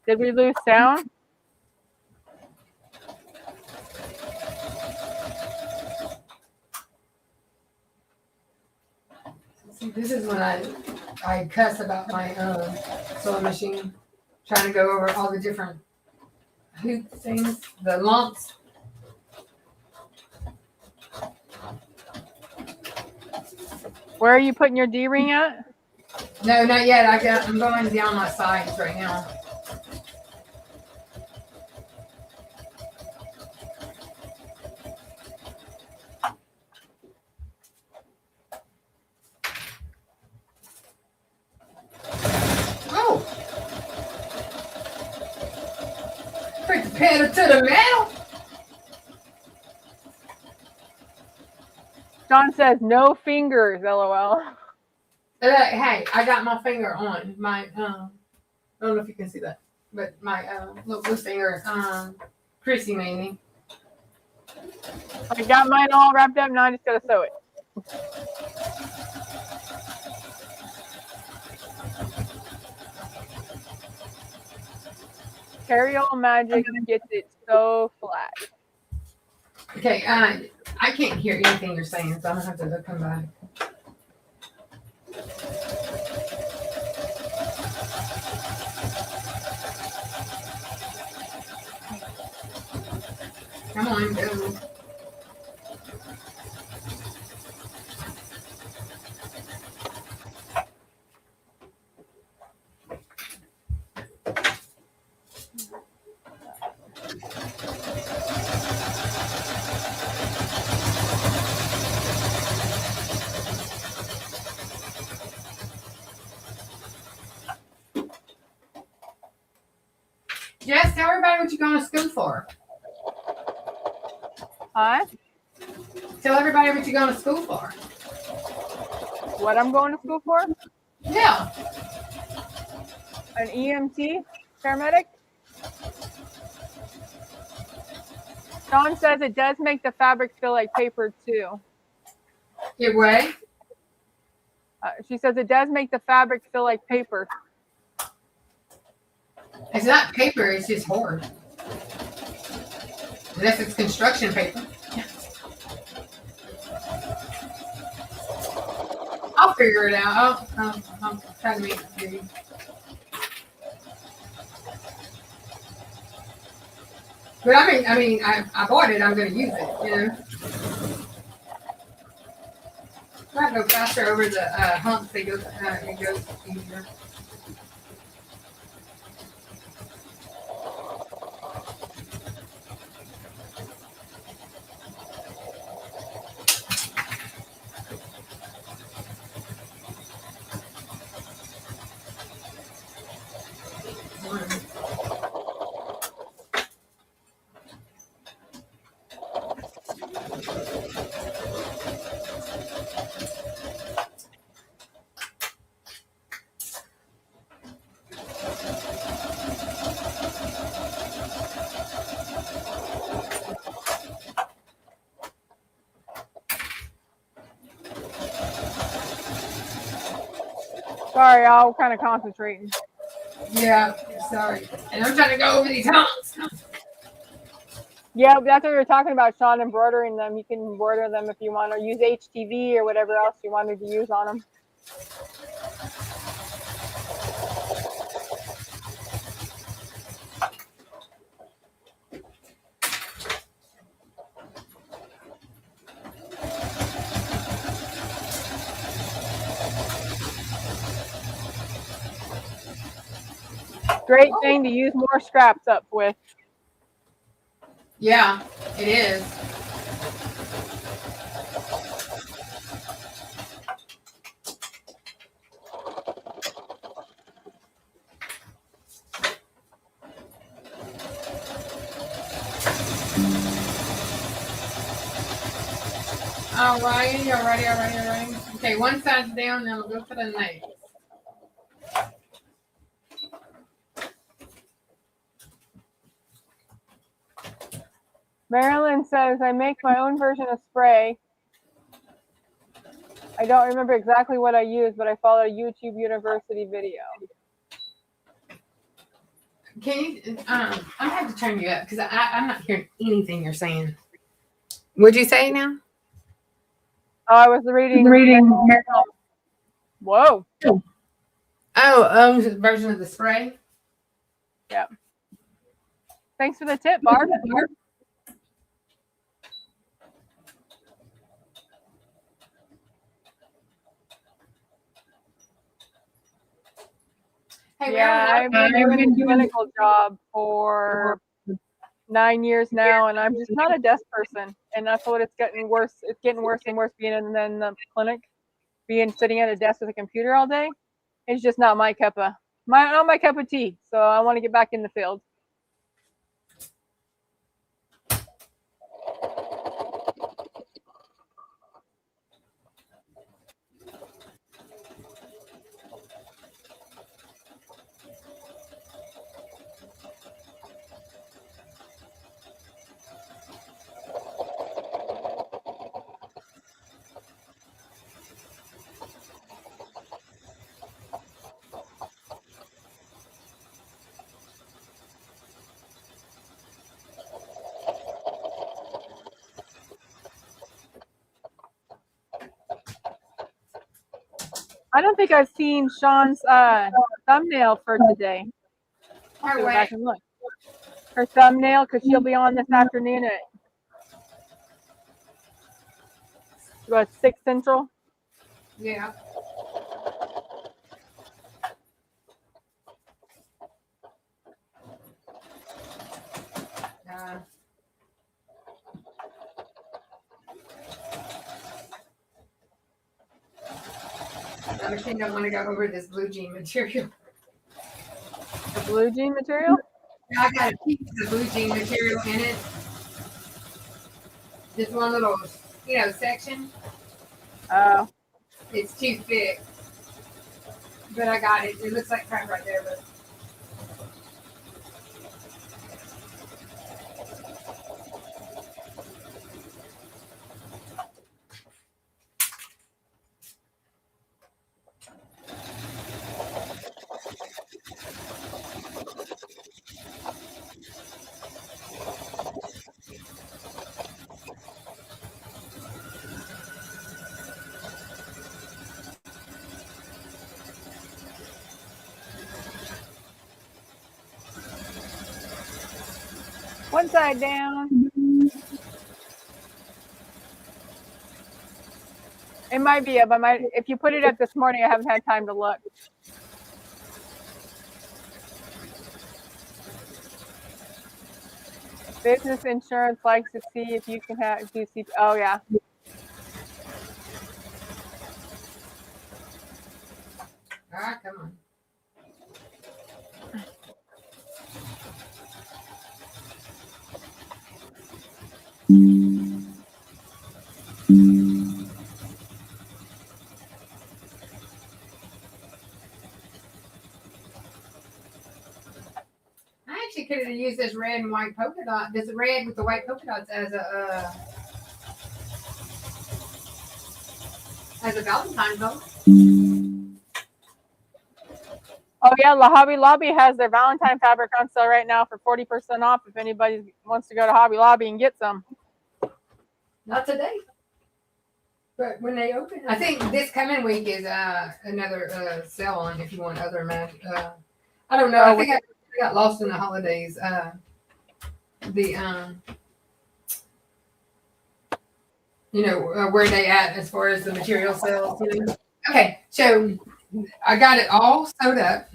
Did we lose sound? See, this is when I cuss about my sewing machine, trying to go over all the different hoop things, the lumps. Where are you putting your D-ring at? No, not yet. I'm going down my sides right now. Oh! Put the pedal to the metal. John says no fingers, LOL. Hey, I got my finger on my I don't know if you can see that, but my little blue finger Chrissy made me. I got mine all wrapped up. Now I just gotta sew it. Carry-all magic gets it so flat. Okay, I can't hear anything you're saying, so I'm gonna have to come back. Come on, go. Jess, tell everybody what you're going to school for. Huh? Tell everybody what you're going to school for. What I'm going to school for? Yeah. An EMT paramedic? Dawn says it does make the fabric feel like paper too. It what? She says it does make the fabric feel like paper. It's not paper, it's just hard. Unless it's construction paper. I'll figure it out. I'm trying to make it big. But I mean, I bought it. I'm going to use it. You know, I might go faster over the humps. It goes easier. Sorry, I'll kind of concentrating. Yeah, sorry. And I'm trying to go over these humps. Yeah, that's what we were talking about, Sean, embroidering them. You can embroider them if you want, or use HTV or whatever else you wanted to use on them. Great thing to use more scraps up with. Yeah, it is. Alrighty. Okay, one side's down, then we'll go to the next. Marilyn says, I make my own version of spray. I don't remember exactly what I use, but I follow a YouTube University video. Can you? I'm gonna have to turn you up because I'm not hearing anything you're saying. What'd you say now? Oh, I was reading. Whoa. Oh, version of the spray. Yeah. Thanks for the tip, Barb. Hey, yeah, I've been doing a clinical job for 9 years now, and I'm just not a desk person. And that's what it's getting worse. It's getting worse and worse being in the clinic, sitting at a desk with a computer all day. It's just not my cup of tea. So I want to get back in the field. I don't think I've seen Sean's thumbnail for today. I'll go back and look. Her thumbnail, because she'll be on this afternoon at about 6 Central. Yeah. The machine don't want to go over this blue jean material. The blue jean material? I got a piece of blue jean material in it. Just one little, section. Oh. It's too thick. But I got it. It looks like crap right there, but. One side down. It might be up. If you put it up this morning, I haven't had time to look. Business insurance likes to see if you can do CP. Oh yeah. All right, come on. I actually could have used this red and white polka dot, this red with the white polka dots as a Valentine's color. Oh yeah, La Hobby Lobby has their Valentine fabric on sale right now for 40% off. If anybody wants to go to Hobby Lobby and get some. Not today, but when they open, I think this coming week is another sale on if you want other magic. I don't know. I think I got lost in the holidays. Where they at as far as the material sales. Okay, so I got it all sewed up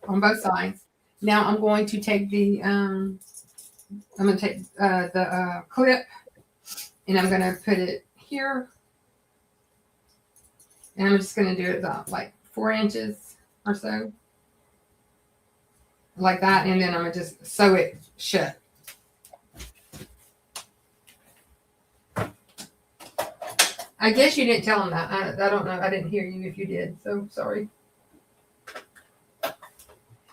on both sides. Now I'm going to take the clip and I'm going to put it here. And I'm just going to do it about like 4 inches or so. Like that. And then I'm going to just sew it shut. I guess you didn't tell them that. I don't know. I didn't hear you if you did. So sorry.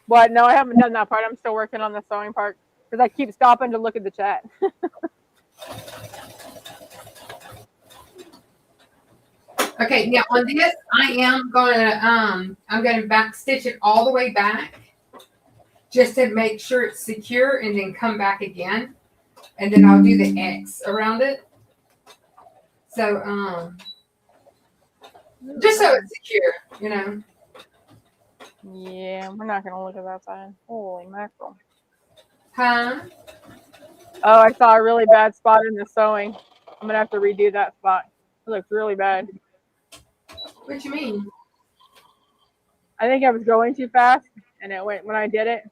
What? No, I haven't done that part. I'm still working on the sewing part because I keep stopping to look at the chat. Okay, now on this, I'm gonna back stitch it all the way back. just to make sure it's secure, and then come back again. And then I'll do the X around it. So, just so it's secure, you know. Yeah, we're not gonna look at that side. Holy mackerel. Huh? Oh, I saw a really bad spot in the sewing. I'm gonna have to redo that spot. It looks really bad. What you mean? I think I was going too fast, and it went when I did it.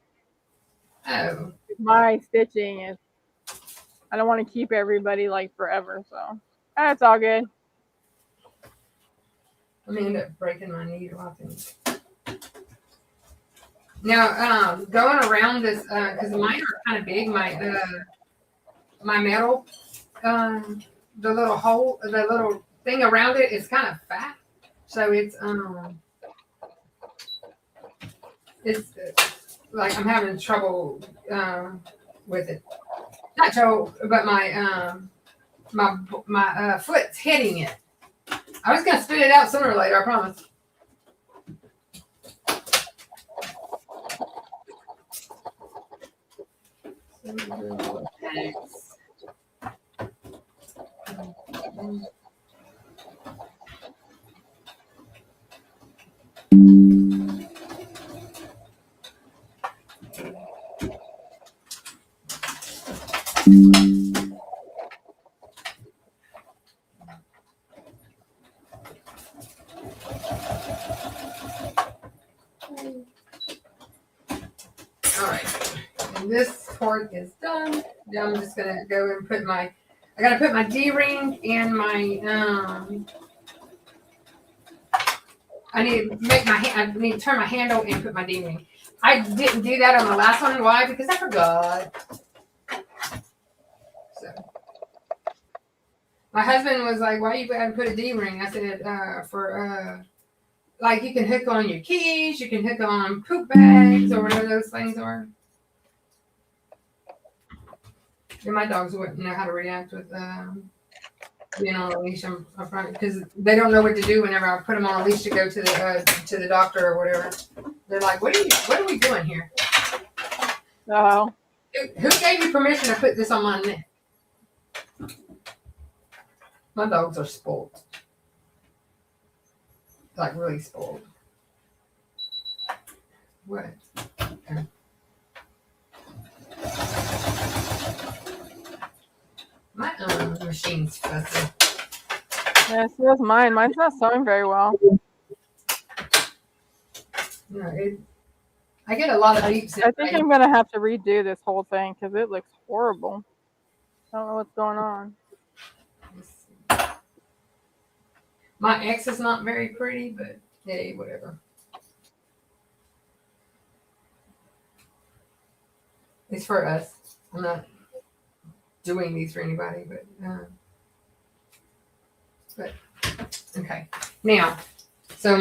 Oh. My stitching is. I don't want to keep everybody like forever, so that's all good. I may end up breaking my needle, I think. Now, going around this, because mine are kind of big, my metal, the little hole, the little thing around it is kind of fat. So it's like I'm having trouble with it. Not trouble, but my foot's hitting it. I was gonna spit it out sooner or later, I promise. Alright, and this part is done. Now I'm just gonna go and put I gotta put my D-ring and my, I need to turn my handle and put my D-ring. I didn't do that on the last one. Why? Because I forgot. So, my husband was like, why you gotta put a D-ring? I said, like you can hook on your keys, you can hook on poop bags or whatever those things are. And my dogs wouldn't know how to react with being on a leash in front, because they don't know what to do whenever I put them on a leash to go to the doctor or whatever. They're like, what are we doing here? Oh. Who gave you permission to put this on my neck? My dogs are spoiled. Like really spoiled. What? Okay. My machine's fussy. Yeah, so that's mine. Mine's not sewing very well. No, I get a lot of beeps. I think I'm gonna have to redo this whole thing because it looks horrible. I don't know what's going on. My ex is not very pretty, but hey, whatever. It's for us. I'm not doing these for anybody, but okay. Now, so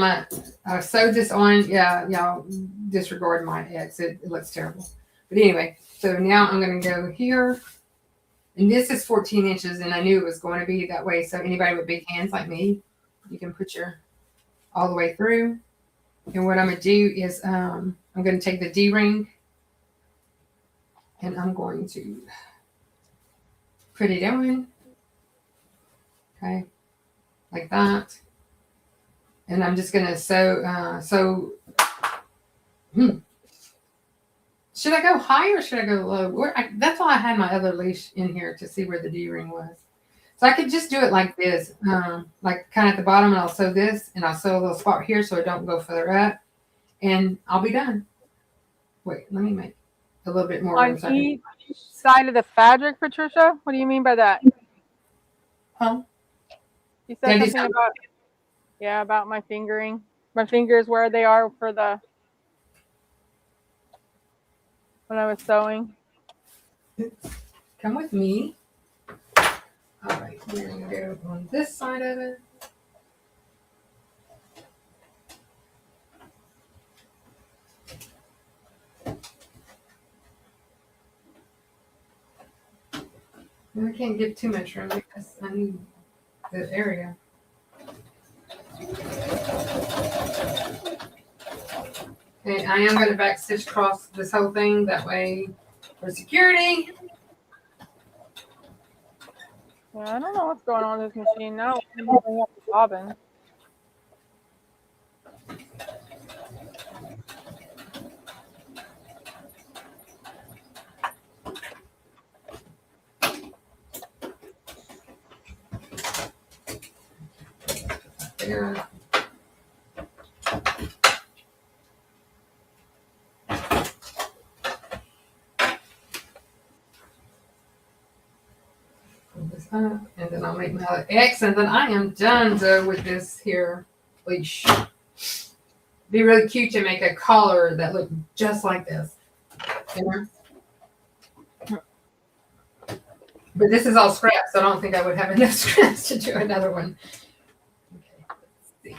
I sewed this on. Yeah, y'all disregard my ex. It looks terrible. But anyway, so now I'm going to go here. And this is 14 inches, and I knew it was going to be that way. So anybody with big hands like me, you can put your all the way through. And what I'm going to do is I'm going to take the D-ring, and I'm going to put it on. Okay, like that. And I'm just going to sew. Should I go high or should I go low? That's why I had my other leash in here to see where the D-ring was. So I could just do it like this, like kind of at the bottom, and I'll sew this, and I'll sew a little spot here so it don't go further up, and I'll be done. Wait, let me make a little bit more. On each side of the fabric, Patricia? What do you mean by that? Huh? You said something about my fingering. My fingers where they are for when I was sewing. Come with me. All right, we're going to go on this side of it. And I can't give too much room because I need the area. Okay, I am going to back stitch across this whole thing that way for security. Yeah, I don't know what's going on with this machine now. I'm going to bring up the bobbin. There. Pull this up, and then I'll make my X, and then I am done with this here leash. Be really cute to make a collar that looked just like this. You know? But this is all scraps, so I don't think I would have enough scraps to do another one. Okay, let's see.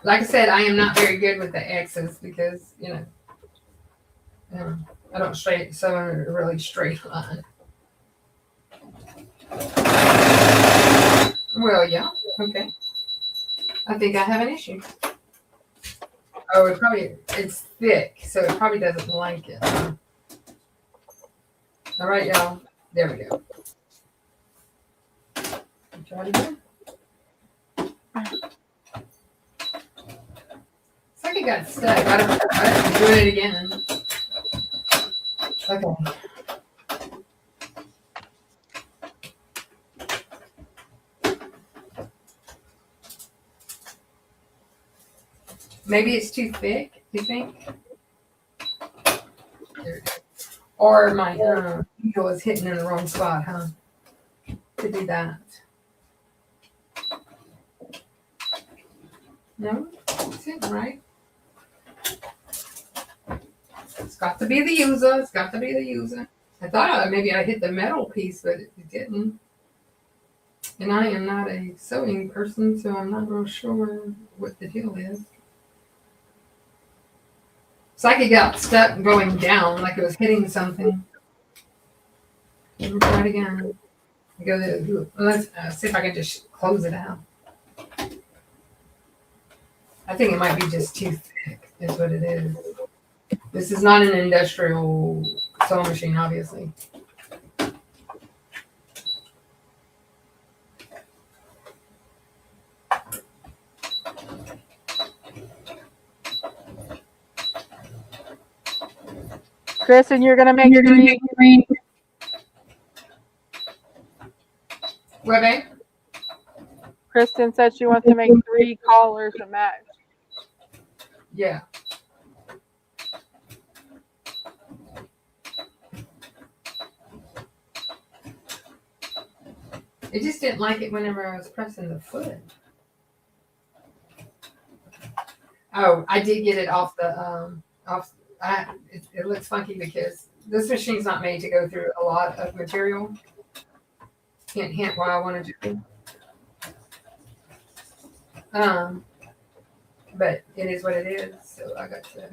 Like I said, I am not very good with the X's because, you know, I don't sew in a really straight line. Well, yeah, okay. I think I have an issue. Oh, it's thick, so it probably doesn't like it. All right, y'all. There we go. Try it again. It's like it got stuck. I don't do it again. Okay. Maybe it's too thick, you think? There it is. Or my needle is hitting in the wrong spot, huh? To do that. No, it's hitting right. It's got to be the user. It's got to be the user. I thought maybe I hit the metal piece, but it didn't. And I am not a sewing person, so I'm not real sure what the deal is. It's like it got stuck going down, like it was hitting something. Let me try it again. Let's see if I can just close it out. I think it might be just too thick, is what it is. This is not an industrial sewing machine, obviously. Kristen, you're going to make three. What, babe? Kristen said she wants to make 3 collars to match. Yeah. It just didn't like it whenever I was pressing the foot. Oh, I did get it off the it looks funky because this machine's not made to go through a lot of material. Hint why I wanted to. But it is what it is, so I got to.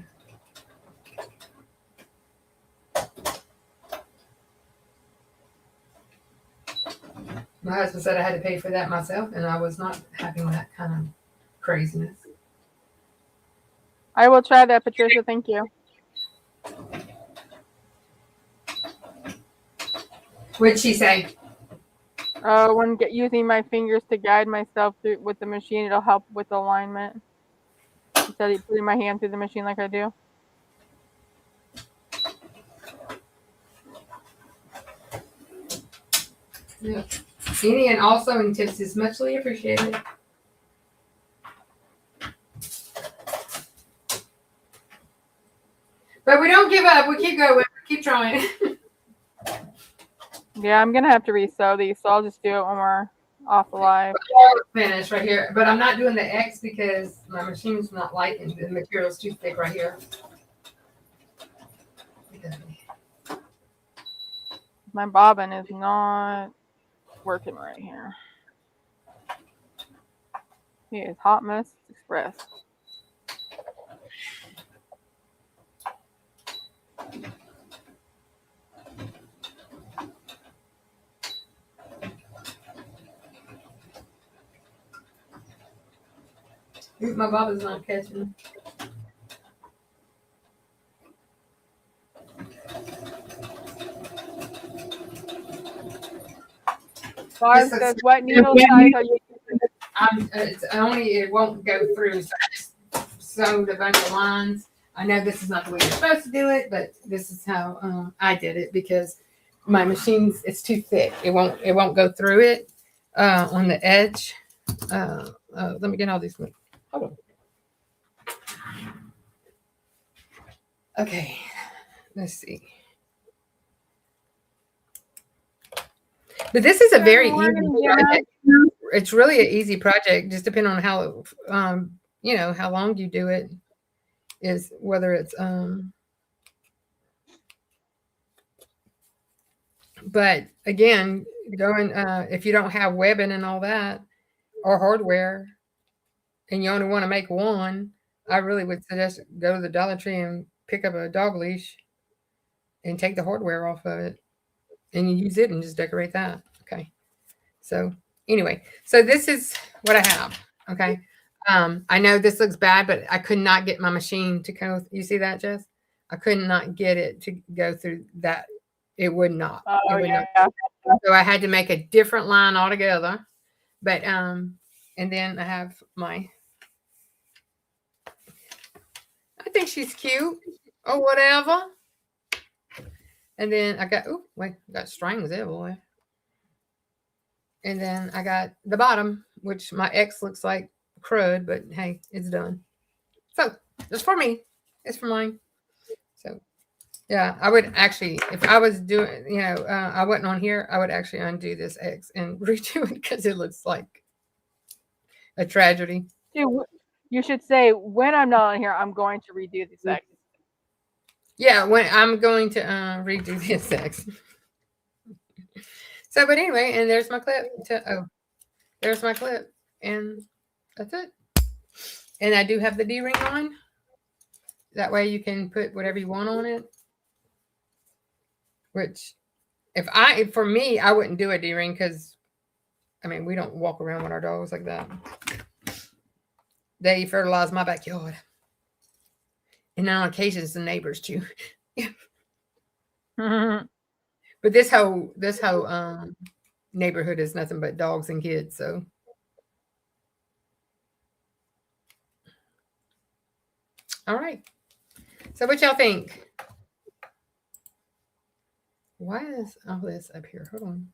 My husband said I had to pay for that myself, and I was not having that kind of craziness. I will try that, Patricia. Thank you. What'd she say? When using my fingers to guide myself through with the machine, it'll help with alignment. Instead of putting my hand through the machine like I do. Yeah. Any and all sewing tips is muchly appreciated. But we don't give up. We keep going. We keep trying. Yeah, I'm going to have to resew these, so I'll just do it when we're off the live. Finish right here. But I'm not doing the X because my machine's not liking the material's too thick right here. Okay. My bobbin is not working right here. He is Hot Mess Express. My Bob is not catching. Barb says, what needle size are you using? It's only, it won't go through, so I just sewed a bunch of lines. I know this is not the way you're supposed to do it, but this is how I did it because my machine's, it's too thick. It won't go through it on the edge. Let me get all these. Hold on. Okay, let's see. But this is a very easy project. It's really an easy project, just depending on how, how long you do it. Is whether it's but again, going if you don't have webbing and all that or hardware, and you only want to make one, I really would suggest go to the Dollar Tree and pick up a dog leash and take the hardware off of it, and you use it and just decorate that. Okay. So anyway, so this is what I have. Okay. I know this looks bad, but I could not get my machine to go. You see that, Jess? I could not get it to go through that. It would not. Oh, it would yeah. not. So I had to make a different line altogether. But and then I have my. I think she's cute or whatever. And then I got I got strings everywhere. And then I got the bottom, which my ex looks like crud, but hey, it's done. So it's for me. It's for mine. So yeah, I would actually, if I was doing, I wasn't on here, I would actually undo this X and redo it because it looks like a tragedy. You should say, when I'm not on here, I'm going to redo this X. Yeah, when I'm going to redo this X. So, but anyway, and there's my clip. There's my clip, and that's it. And I do have the D-ring on. That way you can put whatever you want on it. Which, for me, I wouldn't do a D-ring because, we don't walk around with our dogs like that. They fertilize my backyard. And on occasions, the neighbors too. But this whole neighborhood is nothing but dogs and kids. So, all right. So, what y'all think? Why is all this up here? Hold on.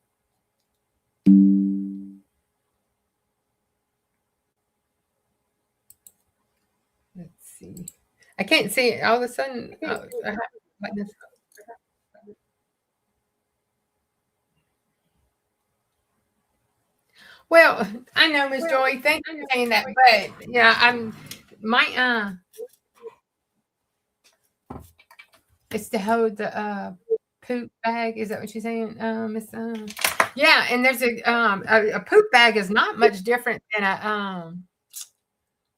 Let's see. I can't see it. All of a sudden, I have like this. Well, I know, Miss Joy. Thank you for saying that. But yeah, it's to hold the poop bag. Is that what you're saying, Miss? Yeah, and there's a poop bag is not much different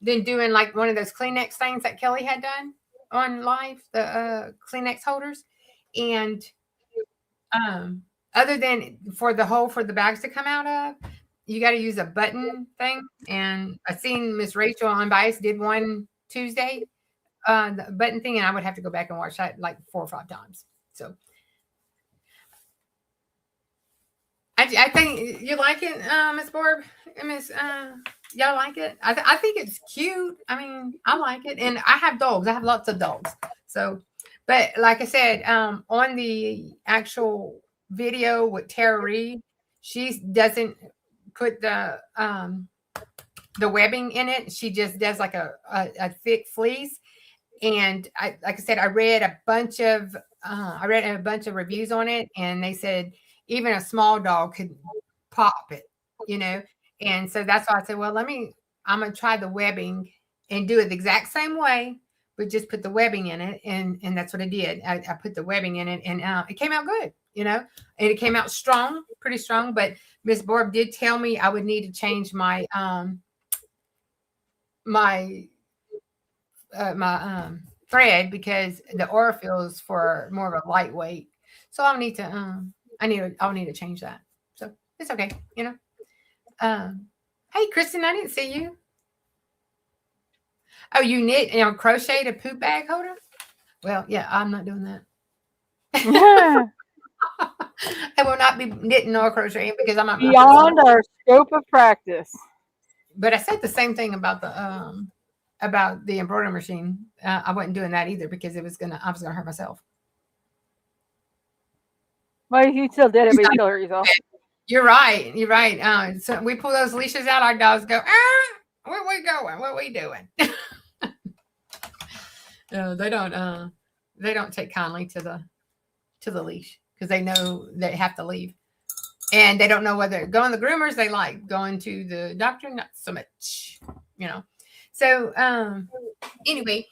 than doing like one of those Kleenex things that Kelly had done on live, the Kleenex holders, and other than for the hole for the bags to come out of, you got to use a button thing. And I seen Miss Rachel Unbiased did one Tuesday, the button thing, and I would have to go back and watch that like 4 or 5 times. So I think you like it, Miss Barb, Miss. Y'all like it? I think it's cute. I like it, and I have dogs. I have lots of dogs. So, but like I said, on the actual video with Tara Reid, she doesn't put the webbing in it. She just does like a thick fleece. And like I said, I read a bunch of reviews on it, and they said even a small dog could pop it, And so that's why I said, well, I'm going to try the webbing and do it the exact same way, but just put the webbing in it. And that's what I did. I put the webbing in it, and it came out good, and it came out strong, pretty strong. But Miss Barb did tell me I would need to change my thread because the Orifil is for more of a lightweight. So I'll need to I'll need to change that. So it's okay, Hey, Kristen, I didn't see you. Oh, you knit and crochet a poop bag holder? Well, yeah, I'm not doing that. I will not be knitting or crocheting because I'm not beyond our scope of practice. But I said the same thing about the embroidery machine. I wasn't doing that either because I was gonna hurt myself. Well, you still did it, but you still hurt yourself. You're right. You're right. So we pull those leashes out. Our dogs go, where we going? What are we doing? They don't take kindly to the leash because they know they have to leave, and they don't know whether going to the groomers they like, going to the doctor not so much, you know. So anyway,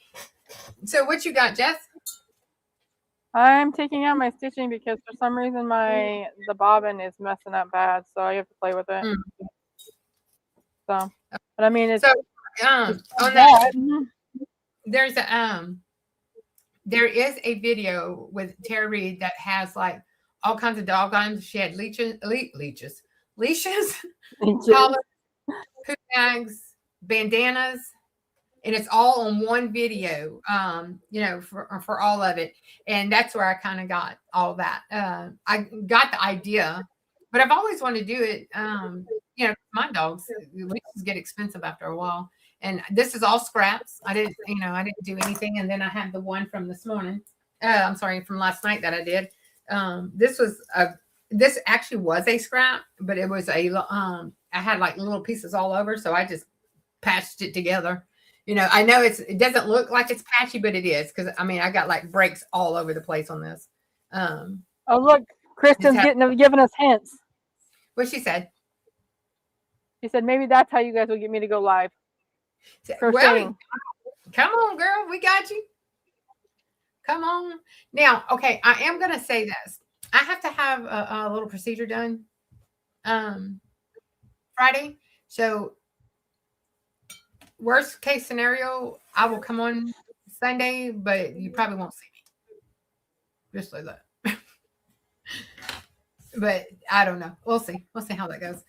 so what you got, Jess? I'm taking out my stitching because for some reason the bobbin is messing up bad, so I have to play with it. So, but I mean, it's so on that. There is a video with Tara Reid that has like all kinds of dog items. She had leashes, collars, poop bags, bandanas, and it's all on one video. For all of it, and that's where I kind of got all that. I got the idea, but I've always wanted to do it. My dogs leashes get expensive after a while. And this is all scraps. I didn't do anything. And then I have the one from this morning. From last night that I did. This actually was a scrap, but it was I had like little pieces all over. So I just patched it together. I know it doesn't look like it's patchy, but it is. Cause I got like breaks all over the place on this. Oh, look, Kristen's giving us hints. What she said? She said, maybe that's how you guys will get me to go live. Well, come on, girl. We got you. Come on. Now, okay, I am going to say this. I have to have a little procedure done Friday. So, worst case scenario, I will come on Sunday, but you probably won't see me. Just like that. But I don't know. We'll see. We'll see how that goes.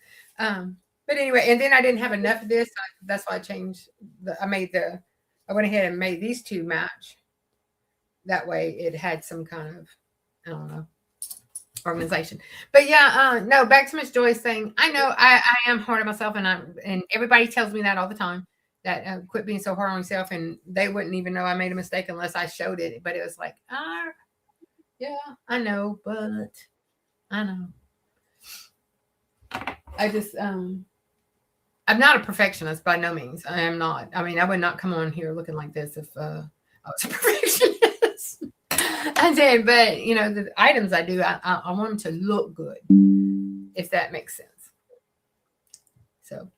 But anyway, and then I didn't have enough of this. That's why I changed. I went ahead and made these two match. That way it had some kind of, I don't know, organization. But yeah, no, back to Miss Joy's thing. I know I am hard on myself, and everybody tells me that all the time, that quit being so hard on yourself, and they wouldn't even know I made a mistake unless I showed it. But it was like, yeah, I know, but I know. I just, I'm not a perfectionist by no means. I am not. I would not come on here looking like this if I was a perfectionist. I did, but the items I do, I want them to look good, if that makes sense. So,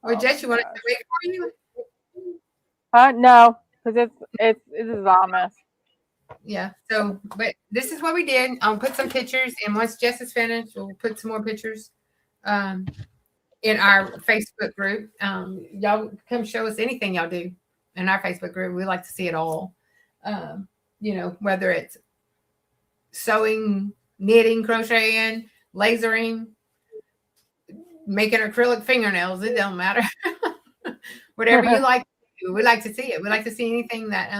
or Jess, you want to wait for you? No, because it is a mess. Yeah. So, but this is what we did. I'll put some pictures, and once Jess is finished, we'll put some more pictures in our Facebook group. Y'all come show us anything y'all do in our Facebook group. We like to see it all. Whether it's sewing, knitting, crocheting, lasering, making acrylic fingernails, it don't matter. Whatever you like to do, we like to see it. We like to see anything that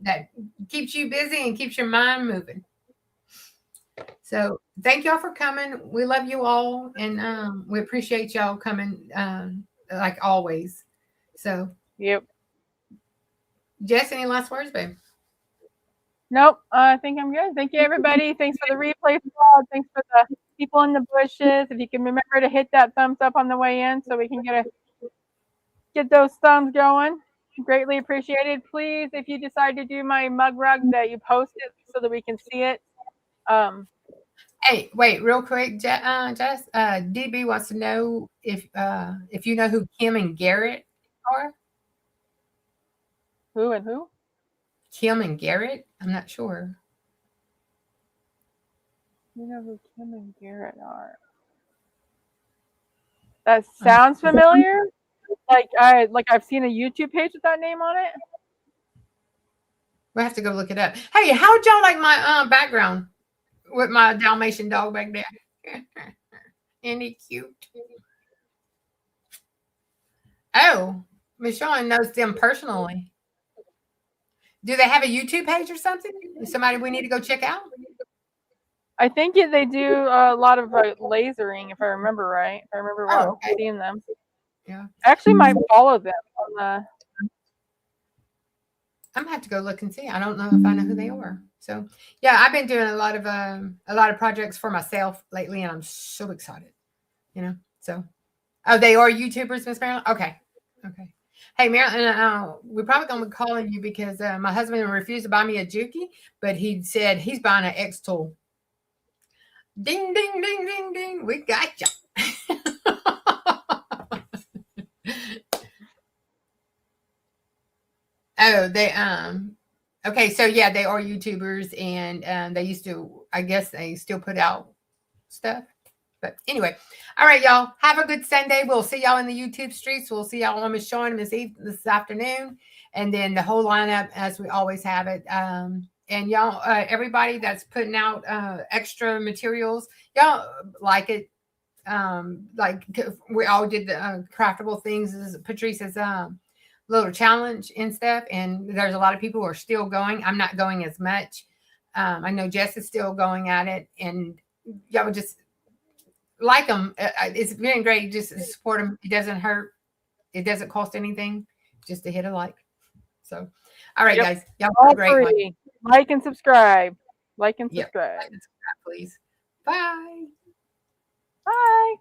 that keeps you busy and keeps your mind moving. So thank y'all for coming. We love you all, and we appreciate y'all coming like always. So yep. Jess, any last words, babe? Nope. I think I'm good. Thank you, everybody. Thanks for the replay vlog. Thanks for the people in the bushes. If you can remember to hit that thumbs up on the way in, so we can get those thumbs going. Greatly appreciated. Please, if you decide to do my mug rug, that you post it so that we can see it. Hey, wait, real quick, Jess. DB wants to know if you know who Kim and Garrett are. Who and who? Kim and Garrett? I'm not sure. You know who Kim and Garrett are? That sounds familiar. I've seen a YouTube page with that name on it. We'll have to go look it up. Hey, how'd y'all like my background with my Dalmatian dog back there? Isn't he cute? Oh, Michelle knows them personally. Do they have a YouTube page or something? Somebody we need to go check out? I think they do a lot of lasering, if I remember right. If I remember seeing them. Yeah. I actually might follow them on the. I'm gonna have to go look and see. I don't know if I know who they are. So yeah, I've been doing a lot of projects for myself lately, and I'm so excited. So they are YouTubers, Miss Marilyn. Okay. Hey, Marilyn, we're probably gonna be calling you because my husband refused to buy me a Juki, but he said he's buying an X tool. Ding, ding, ding, ding, ding. We got you. Oh, they okay, so yeah, they are YouTubers, and they used to, I guess they still put out stuff. But anyway, all right, y'all. Have a good Sunday. We'll see y'all in the YouTube streets. We'll see y'all on Miss Shawn and Miss Eve this afternoon, and then the whole lineup as we always have it. And y'all, everybody that's putting out extra materials, y'all like it. Like we all did the craftable things as Patrice's little challenge and stuff, and there's a lot of people who are still going. I'm not going as much. I know Jess is still going at it, and y'all would just like them. It's been great. Just support them. It doesn't hurt. It doesn't cost anything just to hit a like. So, all right, guys. Y'all have a great one. Like and subscribe. Like and subscribe. Please. Bye. Bye.